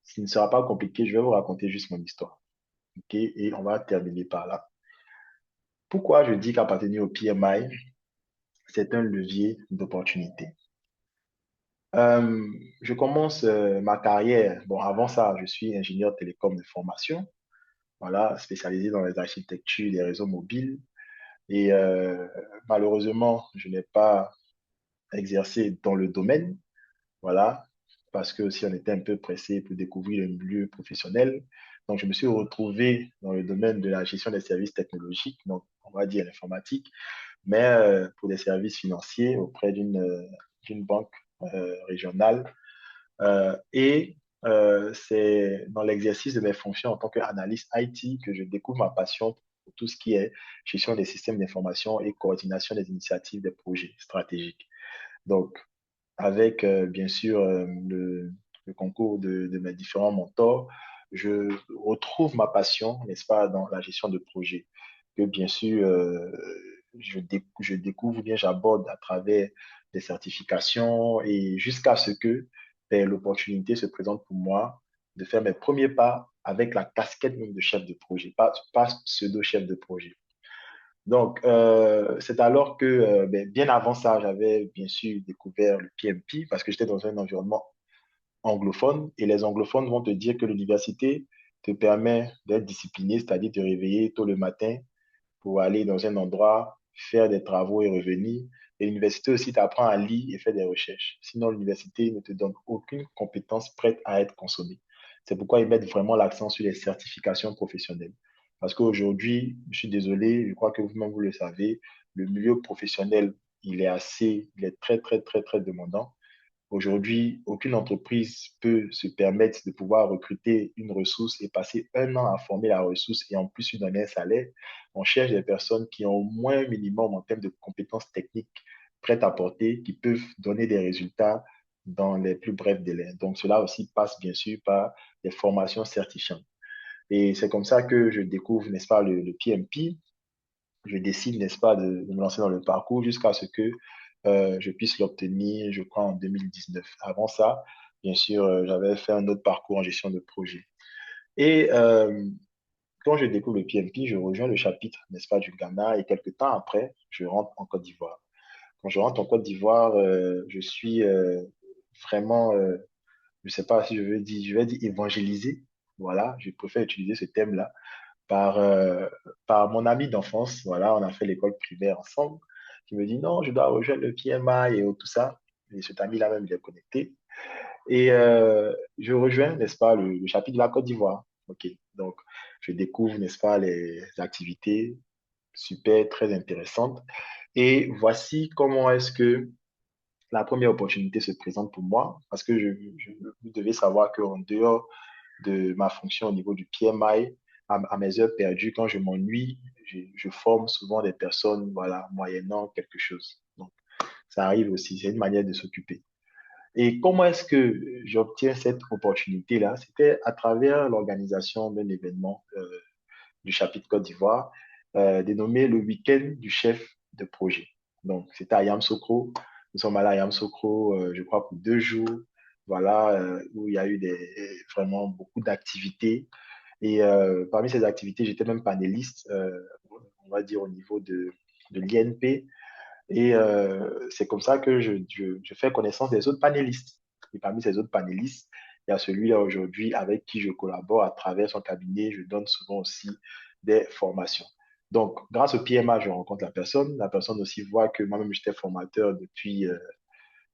ce ne sera pas compliqué, je vais vous raconter juste mon histoire. OK? Et on va terminer par là. Pourquoi je dis qu'appartenir au PMI, c'est un levier d'opportunité? Je commence ma carrière. Bon, avant ça, je suis ingénieur télécom de formation, voilà, spécialisé dans les architectures des réseaux mobiles. Et malheureusement, je n'ai pas exercé dans le domaine, voilà, parce que aussi on était un peu pressé pour découvrir le milieu professionnel. Donc, je me suis retrouvé dans le domaine de la gestion des services technologiques, donc on va dire l'informatique, mais pour des services financiers auprès d'une banque régionale. Et c'est dans l'exercice de mes fonctions en tant qu'analyste IT que je découvre ma passion pour tout ce qui est gestion des systèmes d'information et coordination des initiatives des projets stratégiques. Donc, avec bien sûr le concours de mes différents mentors, je retrouve ma passion, n'est-ce pas, dans la gestion de projets, que bien sûr je découvre bien, j'aborde à travers des certifications et jusqu'à ce que l'opportunité se présente pour moi de faire mes premiers pas avec la casquette même de chef de projet, pas pseudo-chef de projet. Donc, c'est alors que, bien avant ça, j'avais bien sûr découvert le PMP parce que j'étais dans un environnement anglophone et les anglophones vont te dire que l'université te permet d'être discipliné, c'est-à-dire te réveiller tôt le matin pour aller dans un endroit, faire des travaux et revenir. Et l'université aussi t'apprend à lire et faire des recherches. Sinon, l'université ne te donne aucune compétence prête à être consommée. C'est pourquoi ils mettent vraiment l'accent sur les certifications professionnelles. Parce qu'aujourd'hui, je suis désolé, je crois que vous-même vous le savez, le milieu professionnel, il est très, très, très, très demandant. Aujourd'hui, aucune entreprise peut se permettre de pouvoir recruter une ressource et passer un an à former la ressource et en plus lui donner un salaire. On cherche des personnes qui ont au moins un minimum en termes de compétences techniques prêtes à porter, qui peuvent donner des résultats dans les plus brefs délais. Donc, cela aussi passe bien sûr par des formations certifiantes. Et c'est comme ça que je découvre, n'est-ce pas, le PMP. Je décide, n'est-ce pas, de me lancer dans le parcours jusqu'à ce que je puisse l'obtenir, je crois, en 2019. Avant ça, bien sûr, j'avais fait un autre parcours en gestion de projet. Et quand je découvre le PMP, je rejoins le chapitre, n'est-ce pas, du Ghana et quelques temps après, je rentre en Côte d'Ivoire. Quand je rentre en Côte d'Ivoire, je suis vraiment, je sais pas si je vais dire évangélisé. Voilà, je préfère utiliser ce thème-là par, par mon ami d'enfance. Voilà, on a fait l'école primaire ensemble. Qui me dit non, je dois rejoindre le PMI et tout ça. Et cet ami-là même, il est connecté. Et je rejoins, n'est-ce pas, le chapitre de la Côte d'Ivoire. OK. Donc, je découvre, n'est-ce pas, les activités super, très intéressantes. Et voici comment est-ce que la première opportunité se présente pour moi, parce que vous devez savoir qu'en dehors de ma fonction au niveau du PMI, à mes heures perdues, quand je m'ennuie, je forme souvent des personnes, voilà, moyennant quelque chose. Donc, ça arrive aussi, c'est une manière de s'occuper. Et comment est-ce que j'obtiens cette opportunité-là? C'était à travers l'organisation d'un événement du chapitre Côte d'Ivoire, dénommé le week-end du chef de projet. Donc, c'était à Yamoussoukro. Nous sommes allés à Yamoussoukro, je crois, pour 2 jours, voilà, où il y a eu vraiment beaucoup d'activités. Et parmi ces activités, j'étais même panéliste, on va dire, au niveau de l'INP. Et c'est comme ça que je fais connaissance des autres panélistes. Et parmi ces autres panélistes, il y a celui-là aujourd'hui avec qui je collabore à travers son cabinet. Je donne souvent aussi des formations. Donc, grâce au PMA, je rencontre la personne. La personne aussi voit que moi-même, j'étais formateur depuis,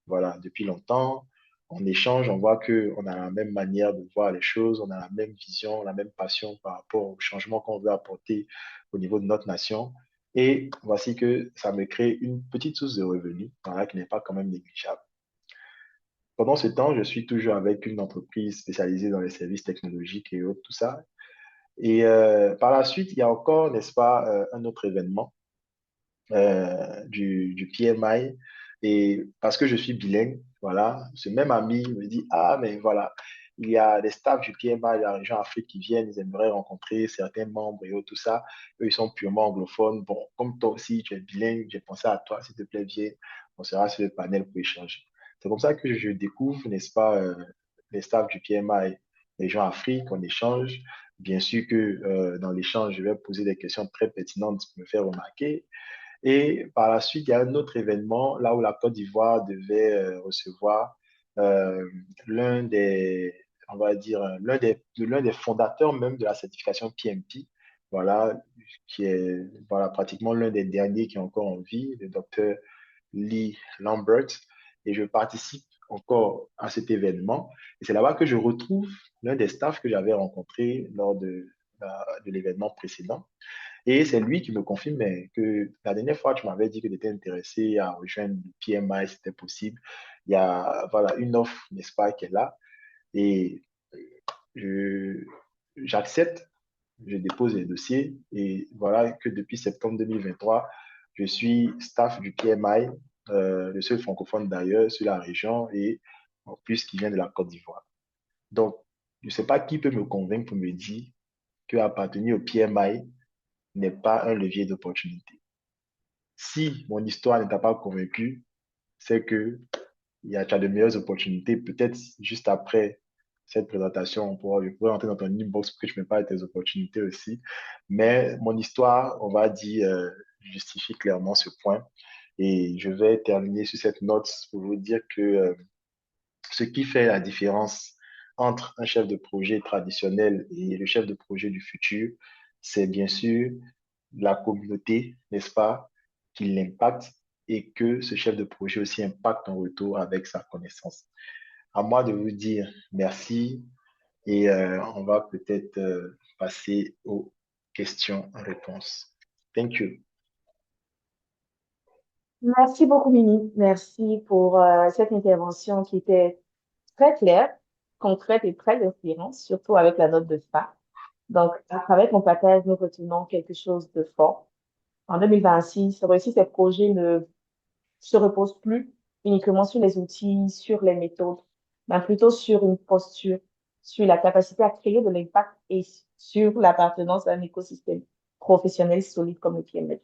voilà, depuis longtemps. On échange, on voit qu'on a la même manière de voir les choses, on a la même vision, la même passion par rapport au changement qu'on veut apporter au niveau de notre nation. Et voici que ça me crée une petite source de revenus, voilà, qui n'est pas quand même négligeable. Pendant ce temps, je suis toujours avec une entreprise spécialisée dans les services technologiques et autres, tout ça. Et par la suite, il y a encore, n'est-ce pas, un autre événement du PMI. Et parce que je suis bilingue, voilà, ce même ami me dit, ah, mais voilà, il y a des staffs du PMI de la région Afrique qui viennent, ils aimeraient rencontrer certains membres et tout ça. Eux, ils sont purement anglophones. Bon, comme toi aussi, tu es bilingue, j'ai pensé à toi, s'il te plaît, viens, on sera sur le panel pour échanger. C'est comme ça que je découvre, n'est-ce pas, les staffs du PMI région Afrique, on échange. Bien sûr que dans l'échange, je vais poser des questions très pertinentes pour me faire remarquer. Et par la suite, il y a un autre événement là où la Côte d'Ivoire devait recevoir euh, l'un des, on va dire, l'un des fondateurs même de la certification PMP, voilà, qui est voilà, pratiquement l'un des derniers qui est encore en vie, le docteur Lee Lambert. Et je participe encore à cet événement. Et c'est là-bas que je retrouve l'un des staffs que j'avais rencontré lors de l'événement précédent. Et c'est lui qui me confirme que la dernière fois, tu m'avais dit que tu étais intéressé à rejoindre le PMI, c'était possible. Il y a voilà, une offre, n'est-ce pas, qui est là. Et je, j'accepte, je dépose les dossiers. Et voilà que depuis septembre 2023, je suis staff du PMI, le seul francophone d'ailleurs sur la région et en plus qui vient de la Côte d'Ivoire. Donc, je ne sais pas qui peut me convaincre pour me dire qu'appartenir au PMI n'est pas un levier d'opportunité. Si mon histoire ne t'a pas convaincu, c'est que tu as de meilleures opportunités. Peut-être juste après cette présentation, je pourrais entrer dans ton inbox pour que tu me parles de tes opportunités aussi. Mais mon histoire, on va dire, justifie clairement ce point. Et je vais terminer sur cette note pour vous dire que ce qui fait la différence entre un chef de projet traditionnel et le chef de projet du futur, c'est bien sûr la communauté, n'est-ce pas, qui l'impacte et que ce chef de projet aussi impacte en retour avec sa connaissance. À moi de vous dire merci et on va peut-être passer aux questions-réponses. Thank you. Merci beaucoup, Mimi. Merci pour cette intervention qui était très claire, concrète et très inspirante, surtout avec la note de fin. Donc, à travers ton partage, nous retenons quelque chose de fort. En 2026, réussir ces projets ne se repose plus uniquement sur les outils, sur les méthodes, mais plutôt sur une posture, sur la capacité à créer de l'impact et sur l'appartenance à un écosystème professionnel solide comme le PME.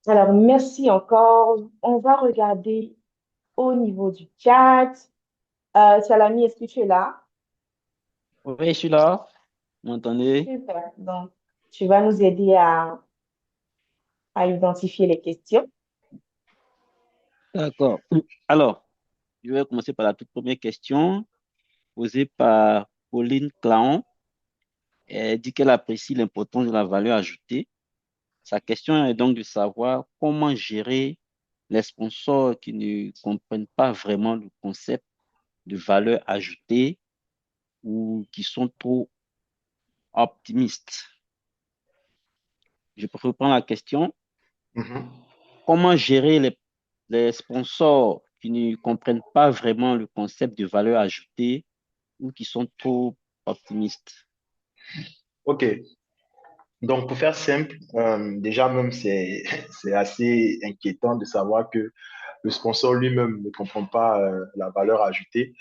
Alors, merci encore. On va regarder au niveau du chat. Salami, est-ce que tu es là? Oui, je suis là. Vous m'entendez? Super. Donc, tu vas nous aider à identifier les questions. D'accord. Alors, je vais commencer par la toute première question posée par Pauline Claon. Elle dit qu'elle apprécie l'importance de la valeur ajoutée. Sa question est donc de savoir comment gérer les sponsors qui ne comprennent pas vraiment le concept de valeur ajoutée ou qui sont trop optimistes. Je peux reprendre la question. Mhm. Comment gérer les sponsors qui ne comprennent pas vraiment le concept de valeur ajoutée ou qui sont trop optimistes? Ok, donc pour faire simple, déjà même c'est assez inquiétant de savoir que le sponsor lui-même ne comprend pas la valeur ajoutée.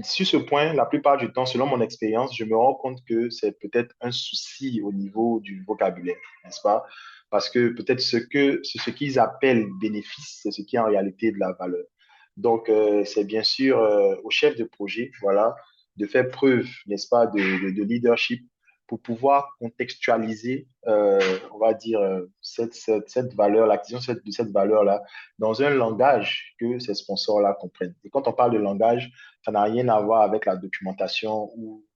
Sur ce point, la plupart du temps, selon mon expérience, je me rends compte que c'est peut-être un souci au niveau du vocabulaire, n'est-ce pas? Parce que peut-être c'est ce qu'ils appellent bénéfice, c'est ce qui est en réalité de la valeur. Donc, c'est bien sûr au chef de projet, voilà, de faire preuve, n'est-ce pas, de leadership pour pouvoir contextualiser, on va dire, cette valeur, l'acquisition de cette valeur-là dans un langage que ces sponsors-là comprennent. Et quand on parle de langage, ça n'a rien à voir avec la documentation ou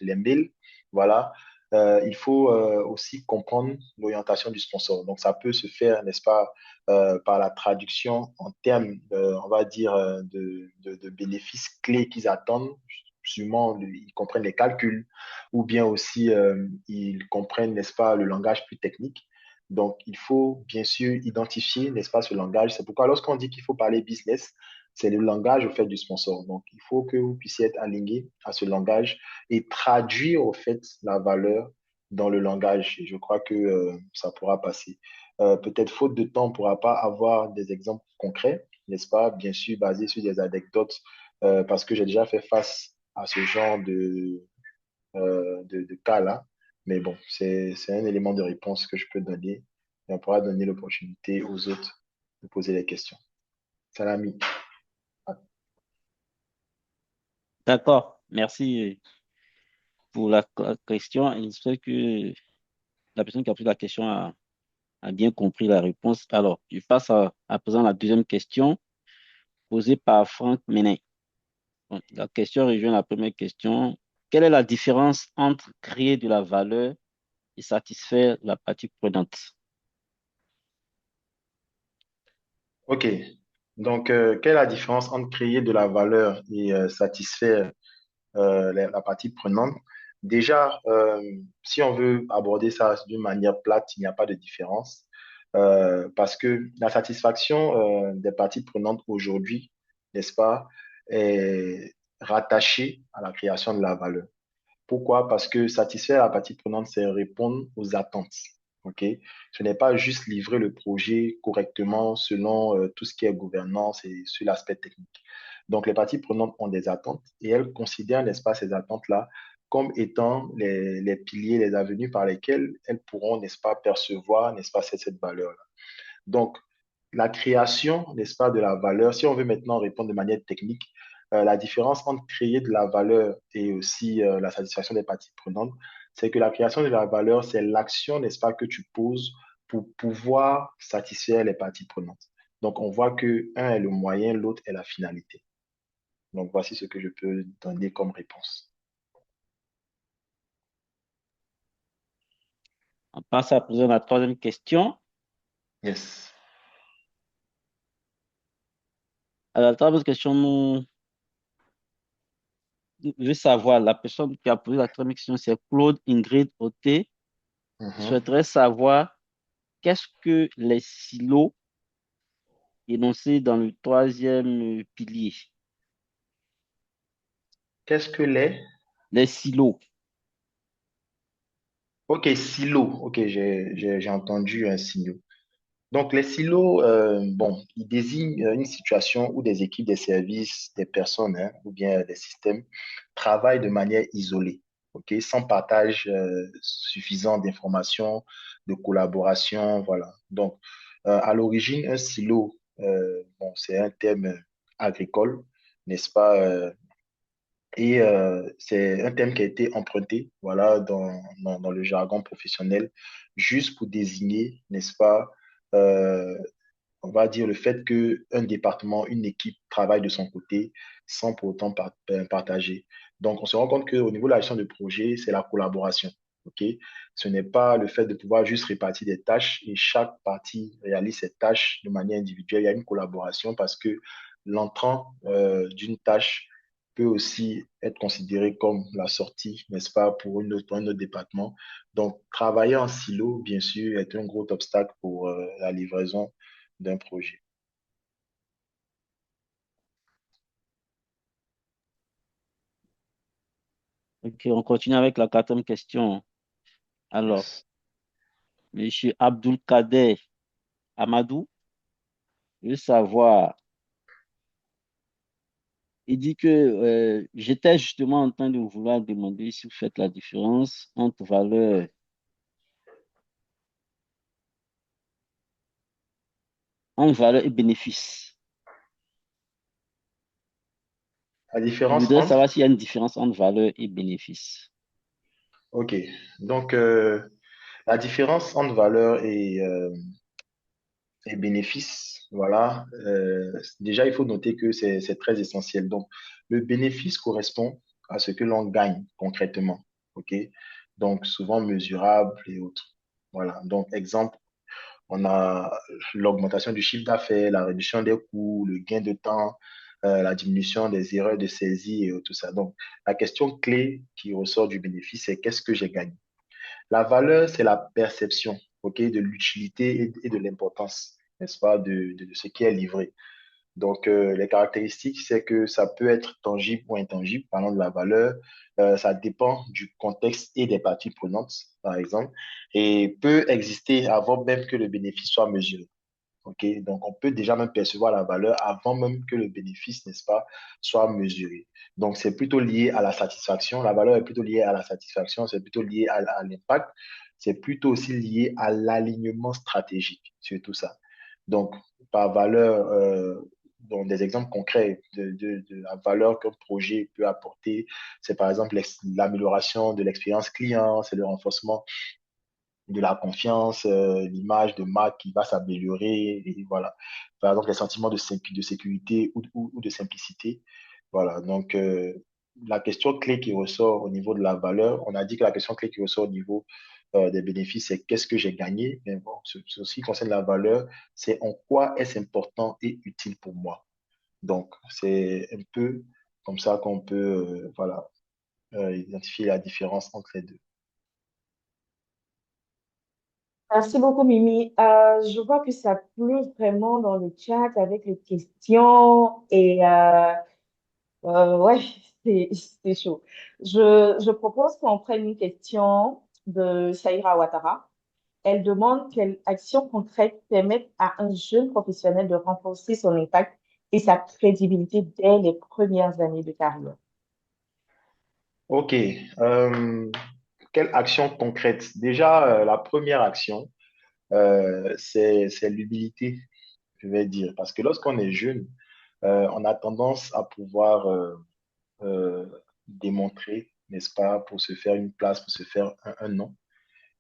les mails. Voilà. Il faut aussi comprendre l'orientation du sponsor. Donc, ça peut se faire, n'est-ce pas, par la traduction en termes, on va dire, de bénéfices clés qu'ils attendent. Sûrement, ils comprennent les calculs ou bien aussi ils comprennent, n'est-ce pas, le langage plus technique. Donc, il faut bien sûr identifier, n'est-ce pas, ce langage. C'est pourquoi lorsqu'on dit qu'il faut parler business, c'est le langage au fait du sponsor. Donc, il faut que vous puissiez être aligné à ce langage et traduire au fait la valeur dans le langage. Et je crois que ça pourra passer. Peut-être faute de temps, on ne pourra pas avoir des exemples concrets, n'est-ce pas? Bien sûr, basés sur des anecdotes, parce que j'ai déjà fait face à ce genre de cas-là. Mais bon, c'est un élément de réponse que je peux donner et on pourra donner l'opportunité aux autres de poser les questions. Salami. D'accord. Merci pour la question. Et j'espère que la personne qui a posé la question a bien compris la réponse. Alors, je passe à présent à la deuxième question posée par Franck Menet. Donc, la question rejoint la première question. Quelle est la différence entre créer de la valeur et satisfaire la partie prenante? OK. Donc, quelle est la différence entre créer de la valeur et satisfaire la partie prenante? Déjà, si on veut aborder ça d'une manière plate, il n'y a pas de différence parce que la satisfaction des parties prenantes aujourd'hui, n'est-ce pas, est rattachée à la création de la valeur. Pourquoi? Parce que satisfaire la partie prenante, c'est répondre aux attentes. OK? Ce n'est pas juste livrer le projet correctement selon tout ce qui est gouvernance et sur l'aspect technique. Donc, les parties prenantes ont des attentes et elles considèrent, n'est-ce pas, ces attentes-là comme étant les piliers, les avenues par lesquelles elles pourront, n'est-ce pas, percevoir, n'est-ce pas, cette valeur-là. Donc, la création, n'est-ce pas, de la valeur, si on veut maintenant répondre de manière technique, la différence entre créer de la valeur et aussi la satisfaction des parties prenantes, c'est que la création de la valeur, c'est l'action, n'est-ce pas, que tu poses pour pouvoir satisfaire les parties prenantes. Donc, on voit que un est le moyen, l'autre est la finalité. Donc, voici ce que je peux donner comme réponse. On passe à présent à la troisième question. Yes. Alors, la troisième question, je veux savoir, la personne qui a posé la troisième question, c'est Claude Ingrid Oté. Je Mhm. souhaiterais savoir qu'est-ce que les silos énoncés dans le troisième pilier? Qu'est-ce que les... Les silos. Ok, silo. Ok, j'ai entendu un silo. Donc, les silos, bon, ils désignent une situation où des équipes, des services, des personnes, hein, ou bien des systèmes travaillent de manière isolée, ok, sans partage suffisant d'informations, de collaboration, voilà. Donc, à l'origine, un silo, bon, c'est un terme agricole n'est-ce pas? Et c'est un thème qui a été emprunté, voilà, dans le jargon professionnel, juste pour désigner, n'est-ce pas, euh, on va dire le fait qu'un département, une équipe travaille de son côté sans pour autant partager. Donc, on se rend compte qu'au niveau de la gestion de projet, c'est la collaboration. OK? Ce n'est pas le fait de pouvoir juste répartir des tâches et chaque partie réalise ses tâches de manière individuelle. Il y a une collaboration parce que l'entrant d'une tâche peut aussi être considéré comme la sortie, n'est-ce pas, pour un autre département. Donc, travailler en silo, bien sûr, est un gros obstacle pour la livraison d'un projet. Ok, on continue avec la quatrième question. Alors, Yes. Monsieur Abdul Kader Amadou veut savoir, il dit que j'étais justement en train de vouloir demander si vous faites la différence entre valeur et bénéfice. La Je différence voudrais entre... savoir s'il y a une différence entre valeur et bénéfice. OK. Donc, la différence entre valeur et bénéfice, voilà. Déjà, il faut noter que c'est très essentiel. Donc, le bénéfice correspond à ce que l'on gagne concrètement. OK? Donc, souvent mesurable et autres. Voilà. Donc, exemple, on a l'augmentation du chiffre d'affaires, la réduction des coûts, le gain de temps, la diminution des erreurs de saisie et tout ça. Donc, la question clé qui ressort du bénéfice, c'est qu'est-ce que j'ai gagné? La valeur, c'est la perception, ok, de l'utilité et de l'importance, n'est-ce pas, de ce qui est livré. Donc, les caractéristiques, c'est que ça peut être tangible ou intangible. Parlons de la valeur, ça dépend du contexte et des parties prenantes, par exemple, et peut exister avant même que le bénéfice soit mesuré. OK? Donc, on peut déjà même percevoir la valeur avant même que le bénéfice, n'est-ce pas, soit mesuré. Donc, c'est plutôt lié à la satisfaction. La valeur est plutôt liée à la satisfaction, c'est plutôt lié à l'impact, c'est plutôt aussi lié à l'alignement stratégique sur tout ça. Donc, par valeur, donc des exemples concrets de la valeur qu'un projet peut apporter, c'est par exemple l'amélioration de l'expérience client, c'est le renforcement de la confiance, l'image de marque qui va s'améliorer, et voilà. Par exemple, les sentiments de sécurité ou de simplicité. Voilà. Donc, la question clé qui ressort au niveau de la valeur, on a dit que la question clé qui ressort au niveau des bénéfices, c'est qu'est-ce que j'ai gagné? Mais bon, ce qui concerne la valeur, c'est en quoi est-ce important et utile pour moi. Donc, c'est un peu comme ça qu'on peut, voilà, identifier la différence entre les deux. Merci beaucoup, Mimi. Je vois que ça pleut vraiment dans le chat avec les questions ouais, c'est chaud. Je propose qu'on prenne une question de Saïra Ouattara. Elle demande quelles actions concrètes permettent à un jeune professionnel de renforcer son impact et sa crédibilité dès les premières années de carrière. OK. Euh, Quelle action concrète? Déjà, la première action, c'est l'humilité, je vais dire. Parce que lorsqu'on est jeune, on a tendance à pouvoir euh, démontrer, n'est-ce pas, pour se faire une place, pour se faire un nom.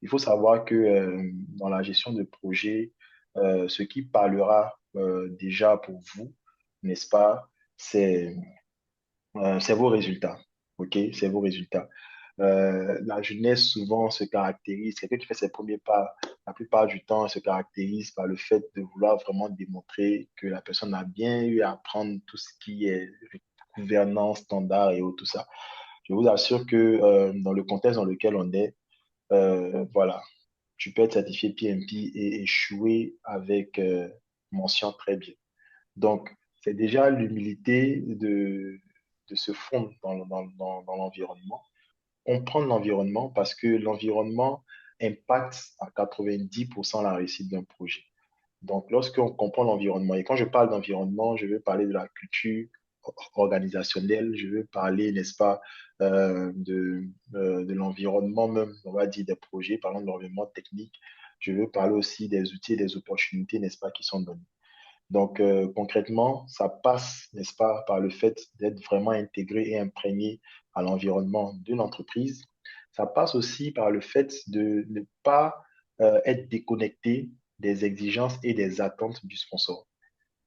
Il faut savoir que dans la gestion de projet, ce qui parlera déjà pour vous, n'est-ce pas, c'est c'est vos résultats. OK? C'est vos résultats. La jeunesse souvent se caractérise, quelqu'un qui fait ses premiers pas, la plupart du temps, se caractérise par le fait de vouloir vraiment démontrer que la personne a bien eu à apprendre tout ce qui est gouvernance, standard et tout ça. Je vous assure que dans le contexte dans lequel on est, voilà, tu peux être certifié PMP et échouer avec mention très bien. Donc, c'est déjà l'humilité de se fondre dans l'environnement, comprendre l'environnement parce que l'environnement impacte à 90% la réussite d'un projet. Donc, lorsqu'on comprend l'environnement, et quand je parle d'environnement, je veux parler de la culture organisationnelle, je veux parler, n'est-ce pas, de l'environnement même, on va dire des projets, parlant de l'environnement technique, je veux parler aussi des outils et des opportunités, n'est-ce pas, qui sont donnés. Donc, concrètement, ça passe, n'est-ce pas, par le fait d'être vraiment intégré et imprégné à l'environnement de l'entreprise. Ça passe aussi par le fait de ne pas être déconnecté des exigences et des attentes du sponsor.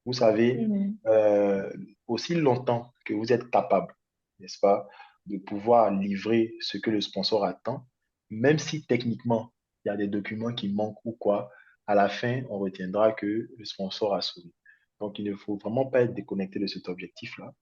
Vous savez, Mhm. euh, aussi longtemps que vous êtes capable, n'est-ce pas, de pouvoir livrer ce que le sponsor attend, même si techniquement, il y a des documents qui manquent ou quoi, à la fin, on retiendra que le sponsor a sauvé. Donc, il ne faut vraiment pas être déconnecté de cet objectif-là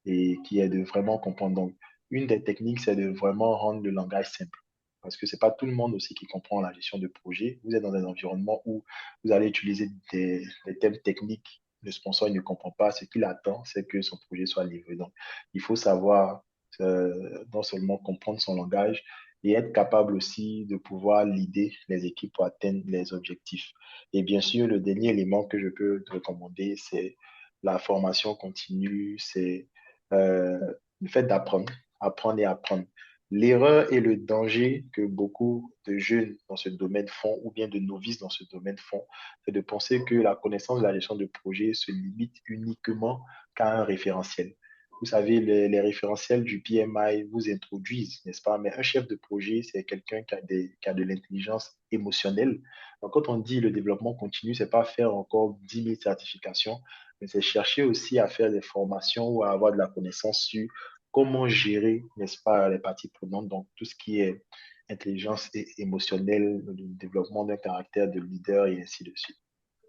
et qui est de vraiment comprendre. Donc, une des techniques, c'est de vraiment rendre le langage simple. Parce que c'est pas tout le monde aussi qui comprend la gestion de projet. Vous êtes dans un environnement où vous allez utiliser des thèmes techniques. Le sponsor il ne comprend pas. Ce qu'il attend, c'est que son projet soit livré. Donc, il faut savoir non seulement comprendre son langage et être capable aussi de pouvoir leader les équipes pour atteindre les objectifs. Et bien sûr, le dernier élément que je peux te recommander, c'est la formation continue, c'est euh, le fait d'apprendre, apprendre et apprendre. L'erreur et le danger que beaucoup de jeunes dans ce domaine font, ou bien de novices dans ce domaine font, c'est de penser que la connaissance de la gestion de projet se limite uniquement qu'à un référentiel. Vous savez, les référentiels du PMI vous introduisent, n'est-ce pas? Mais un chef de projet, c'est quelqu'un qui a de l'intelligence émotionnelle. Donc, quand on dit le développement continu, c'est pas faire encore 10 000 certifications, mais c'est chercher aussi à faire des formations ou à avoir de la connaissance sur comment gérer, n'est-ce pas, les parties prenantes, donc tout ce qui est intelligence émotionnelle, le développement d'un caractère de leader et ainsi de suite.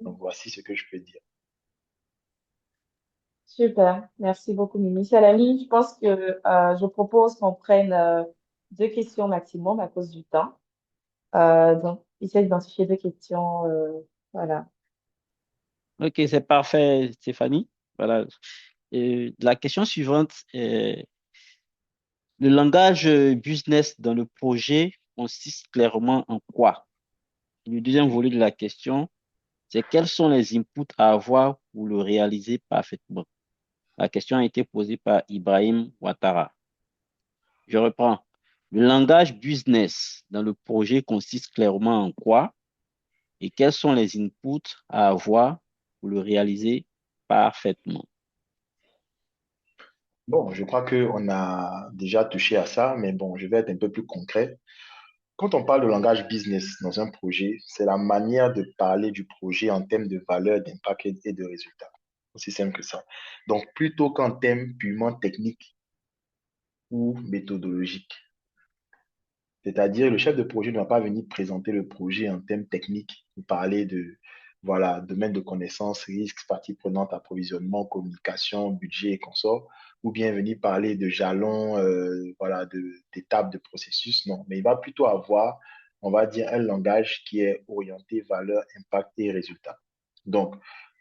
Donc voici ce que je peux dire. Super, merci beaucoup, Mimi. Salami, je pense que je propose qu'on prenne 2 questions maximum à cause du temps. Donc, essaie d'identifier 2 questions. Voilà. Ok, c'est parfait, Stéphanie. Voilà. Et la question suivante est, le langage business dans le projet consiste clairement en quoi? Le deuxième volet de la question, c'est quels sont les inputs à avoir pour le réaliser parfaitement? La question a été posée par Ibrahim Ouattara. Je reprends. Le langage business dans le projet consiste clairement en quoi et quels sont les inputs à avoir pour le réaliser parfaitement? Bon, je crois qu'on a déjà touché à ça, mais bon, je vais être un peu plus concret. Quand on parle de langage business dans un projet, c'est la manière de parler du projet en termes de valeur, d'impact et de résultats. Aussi simple que ça. Donc, plutôt qu'en termes purement techniques ou méthodologiques. C'est-à-dire, le chef de projet ne va pas venir présenter le projet en termes techniques, ou parler de, voilà, domaine de connaissances, risques, parties prenantes, approvisionnement, communication, budget et consorts, ou bien venir parler de jalons, voilà, d'étapes de processus. Non, mais il va plutôt avoir, on va dire, un langage qui est orienté valeur, impact et résultat. Donc,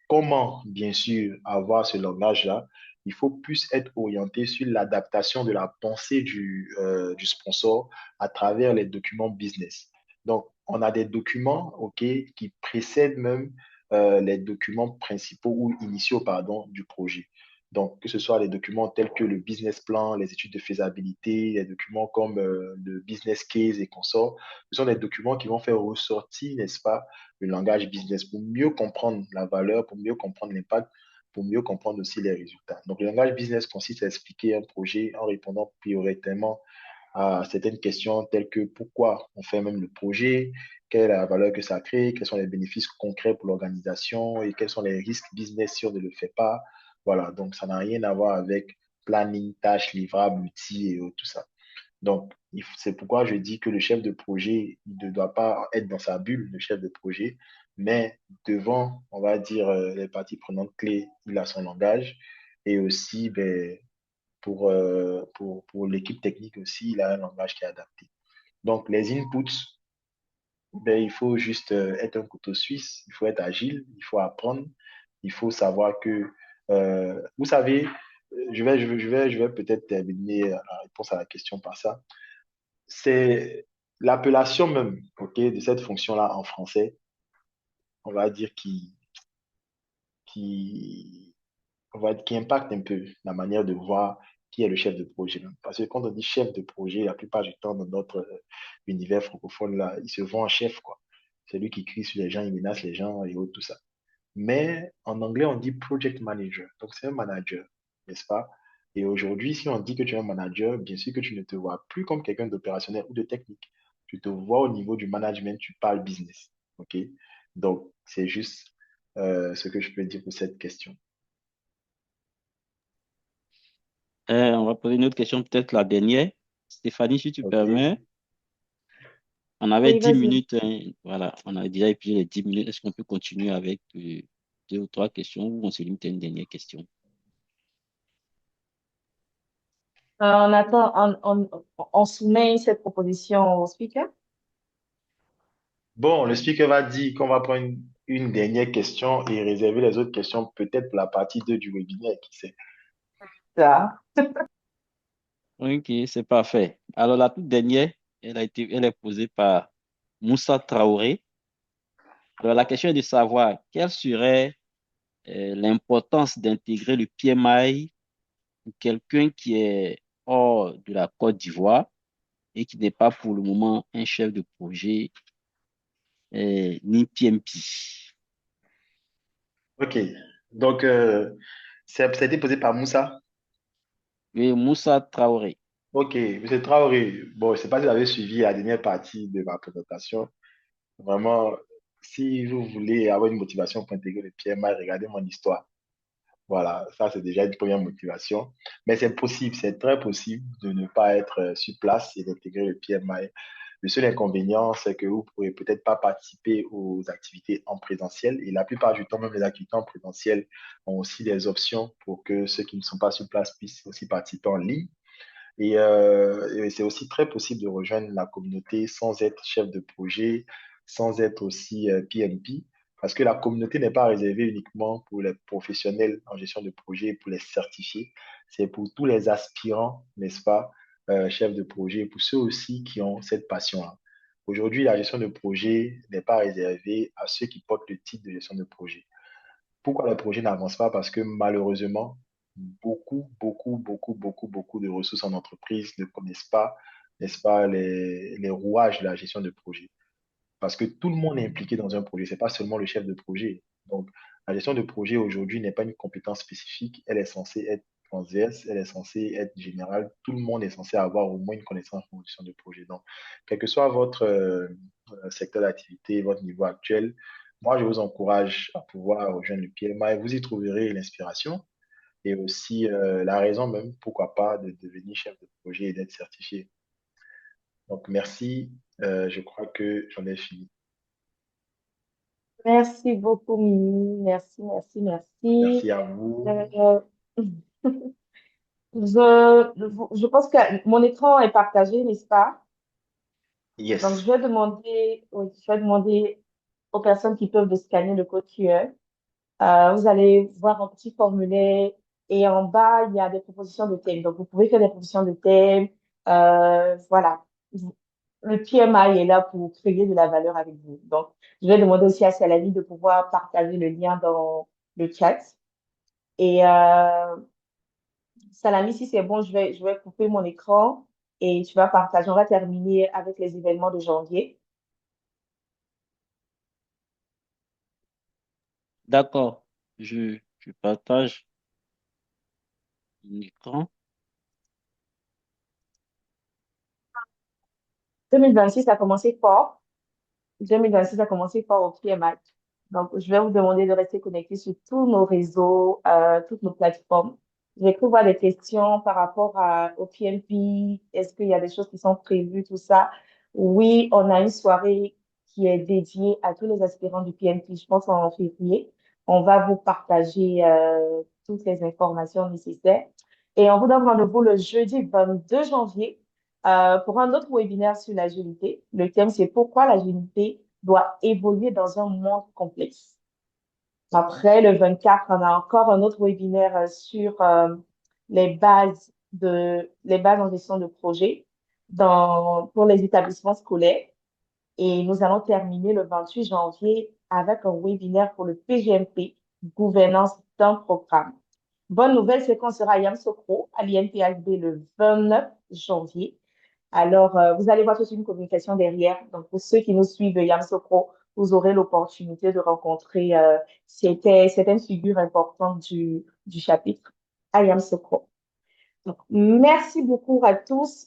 comment, bien sûr, avoir ce langage-là? Il faut plus être orienté sur l'adaptation de la pensée du sponsor à travers les documents business. Donc, on a des documents, OK, qui précèdent même les documents principaux ou initiaux, pardon, du projet. Donc, que ce soit les documents tels que le business plan, les études de faisabilité, les documents comme le business case et consorts, ce sont des documents qui vont faire ressortir, n'est-ce pas, le langage business pour mieux comprendre la valeur, pour mieux comprendre l'impact, pour mieux comprendre aussi les résultats. Donc, le langage business consiste à expliquer un projet en répondant prioritairement à certaines questions telles que pourquoi on fait même le projet, quelle est la valeur que ça crée, quels sont les bénéfices concrets pour l'organisation et quels sont les risques business si on ne le fait pas. Voilà, donc ça n'a rien à voir avec planning, tâches, livrables, outils et tout ça. Donc, c'est pourquoi je dis que le chef de projet il ne doit pas être dans sa bulle, le chef de projet, mais devant, on va dire, les parties prenantes clés, il a son langage et aussi, ben, pour l'équipe technique aussi, il a un langage qui est adapté. Donc, les inputs, ben, il faut juste être un couteau suisse, il faut être agile, il faut apprendre, il faut savoir que, vous savez, je vais peut-être terminer la réponse à la question par ça. C'est l'appellation même, ok, de cette fonction-là en français, on va dire qui, qui impacte un peu la manière de voir qui est le chef de projet. Parce que quand on dit chef de projet, la plupart du temps dans notre univers francophone, là, il se vend en chef, quoi. C'est lui qui crie sur les gens, il menace les gens et autres, tout ça. mais en anglais, on dit project manager. Donc, c'est un manager, n'est-ce pas? Et aujourd'hui, si on dit que tu es un manager, bien sûr que tu ne te vois plus comme quelqu'un d'opérationnel ou de technique. Tu te vois au niveau du management, tu parles business. OK? Donc, c'est juste ce que je peux dire pour cette question. On va poser une autre question, peut-être la dernière. Stéphanie, si tu OK? permets, on avait Oui, 10 vas-y. minutes, hein. Voilà, on a déjà épuisé les 10 minutes. Est-ce qu'on peut continuer avec deux ou trois questions ou on se limite à une dernière question? On attend, on soumet cette proposition au speaker. Bon, le speaker va dire qu'on va prendre une dernière question et réserver les autres questions peut-être pour la partie 2 du webinaire, qui sait. Ça. Ok, c'est parfait. Alors, la toute dernière, elle est posée par Moussa Traoré. Alors, la question est de savoir quelle serait l'importance d'intégrer le PMI pour quelqu'un qui est hors de la Côte d'Ivoire et qui n'est pas pour le moment un chef de projet ni PMP. OK. Donc, ça a été posé par Moussa. Oui, Moussa Traoré. OK, Monsieur Traoré. Bon, je ne sais pas si vous avez suivi la dernière partie de ma présentation. Vraiment, si vous voulez avoir une motivation pour intégrer le PMI, regardez mon histoire. Voilà, ça c'est déjà une première motivation. Mais c'est possible, c'est très possible de ne pas être sur place et d'intégrer le PMI. Le seul inconvénient, c'est que vous ne pourrez peut-être pas participer aux activités en présentiel. Et la plupart du temps, même les activités en présentiel ont aussi des options pour que ceux qui ne sont pas sur place puissent aussi participer en ligne. Et c'est aussi très possible de rejoindre la communauté sans être chef de projet, sans être aussi PMP, parce que la communauté n'est pas réservée uniquement pour les professionnels en gestion de projet, pour les certifiés, c'est pour tous les aspirants, n'est-ce pas, chefs de projet, pour ceux aussi qui ont cette passion-là. Aujourd'hui, la gestion de projet n'est pas réservée à ceux qui portent le titre de gestion de projet. Pourquoi les projets n'avancent pas? Parce que malheureusement, beaucoup de ressources en entreprise ne connaissent pas, n'est-ce pas, les rouages de la gestion de projet. Parce que tout le monde est impliqué dans un projet, c'est pas seulement le chef de projet. Donc, la gestion de projet aujourd'hui n'est pas une compétence spécifique, elle est censée être transverse, elle est censée être générale. Tout le monde est censé avoir au moins une connaissance en gestion de projet. Donc, quel que soit votre secteur d'activité, votre niveau actuel, moi, je vous encourage à pouvoir rejoindre le PMI. Vous y trouverez l'inspiration et aussi la raison même, pourquoi pas, de devenir chef de projet et d'être certifié. Donc, merci. Je crois que j'en ai fini. Merci beaucoup, Mimi. Merci, merci, merci. Merci à vous. Euh, je pense que mon écran est partagé, n'est-ce pas? Donc, Yes. oui, je vais demander aux personnes qui peuvent de scanner le code QR. Vous allez voir un petit formulaire et en bas, il y a des propositions de thèmes. Donc, vous pouvez faire des propositions de thèmes. Voilà. Le PMI est là pour créer de la valeur avec vous. Donc, je vais demander aussi à Salami de pouvoir partager le lien dans le chat. Et Salami, si c'est bon, je vais couper mon écran et tu vas partager. On va terminer avec les événements de janvier. D'accord. Je partage mon écran. 2026 a commencé fort. 2026 a commencé fort au PMI. Donc, je vais vous demander de rester connectés sur tous nos réseaux, toutes nos plateformes. J'ai cru voir des questions par rapport au PMP. Est-ce qu'il y a des choses qui sont prévues, tout ça? Oui, on a une soirée qui est dédiée à tous les aspirants du PMP, je pense en février. On va vous partager toutes les informations nécessaires. Et on vous donne rendez-vous le jeudi 22 janvier pour un autre webinaire sur l'agilité. Le thème, c'est pourquoi l'agilité doit évoluer dans un monde complexe. Après, le 24, on a encore un autre webinaire sur les bases en gestion de projet pour les établissements scolaires. Et nous allons terminer le 28 janvier avec un webinaire pour le PGMP, gouvernance d'un programme. Bonne nouvelle, c'est qu'on sera à Yamsokro, à l'INPHB le 29 janvier. Alors, vous allez voir toute une communication derrière. Donc, pour ceux qui nous suivent de Yamsokro, vous aurez l'opportunité de rencontrer certaines figures importantes du chapitre I Am So Pro. Donc, merci beaucoup à tous.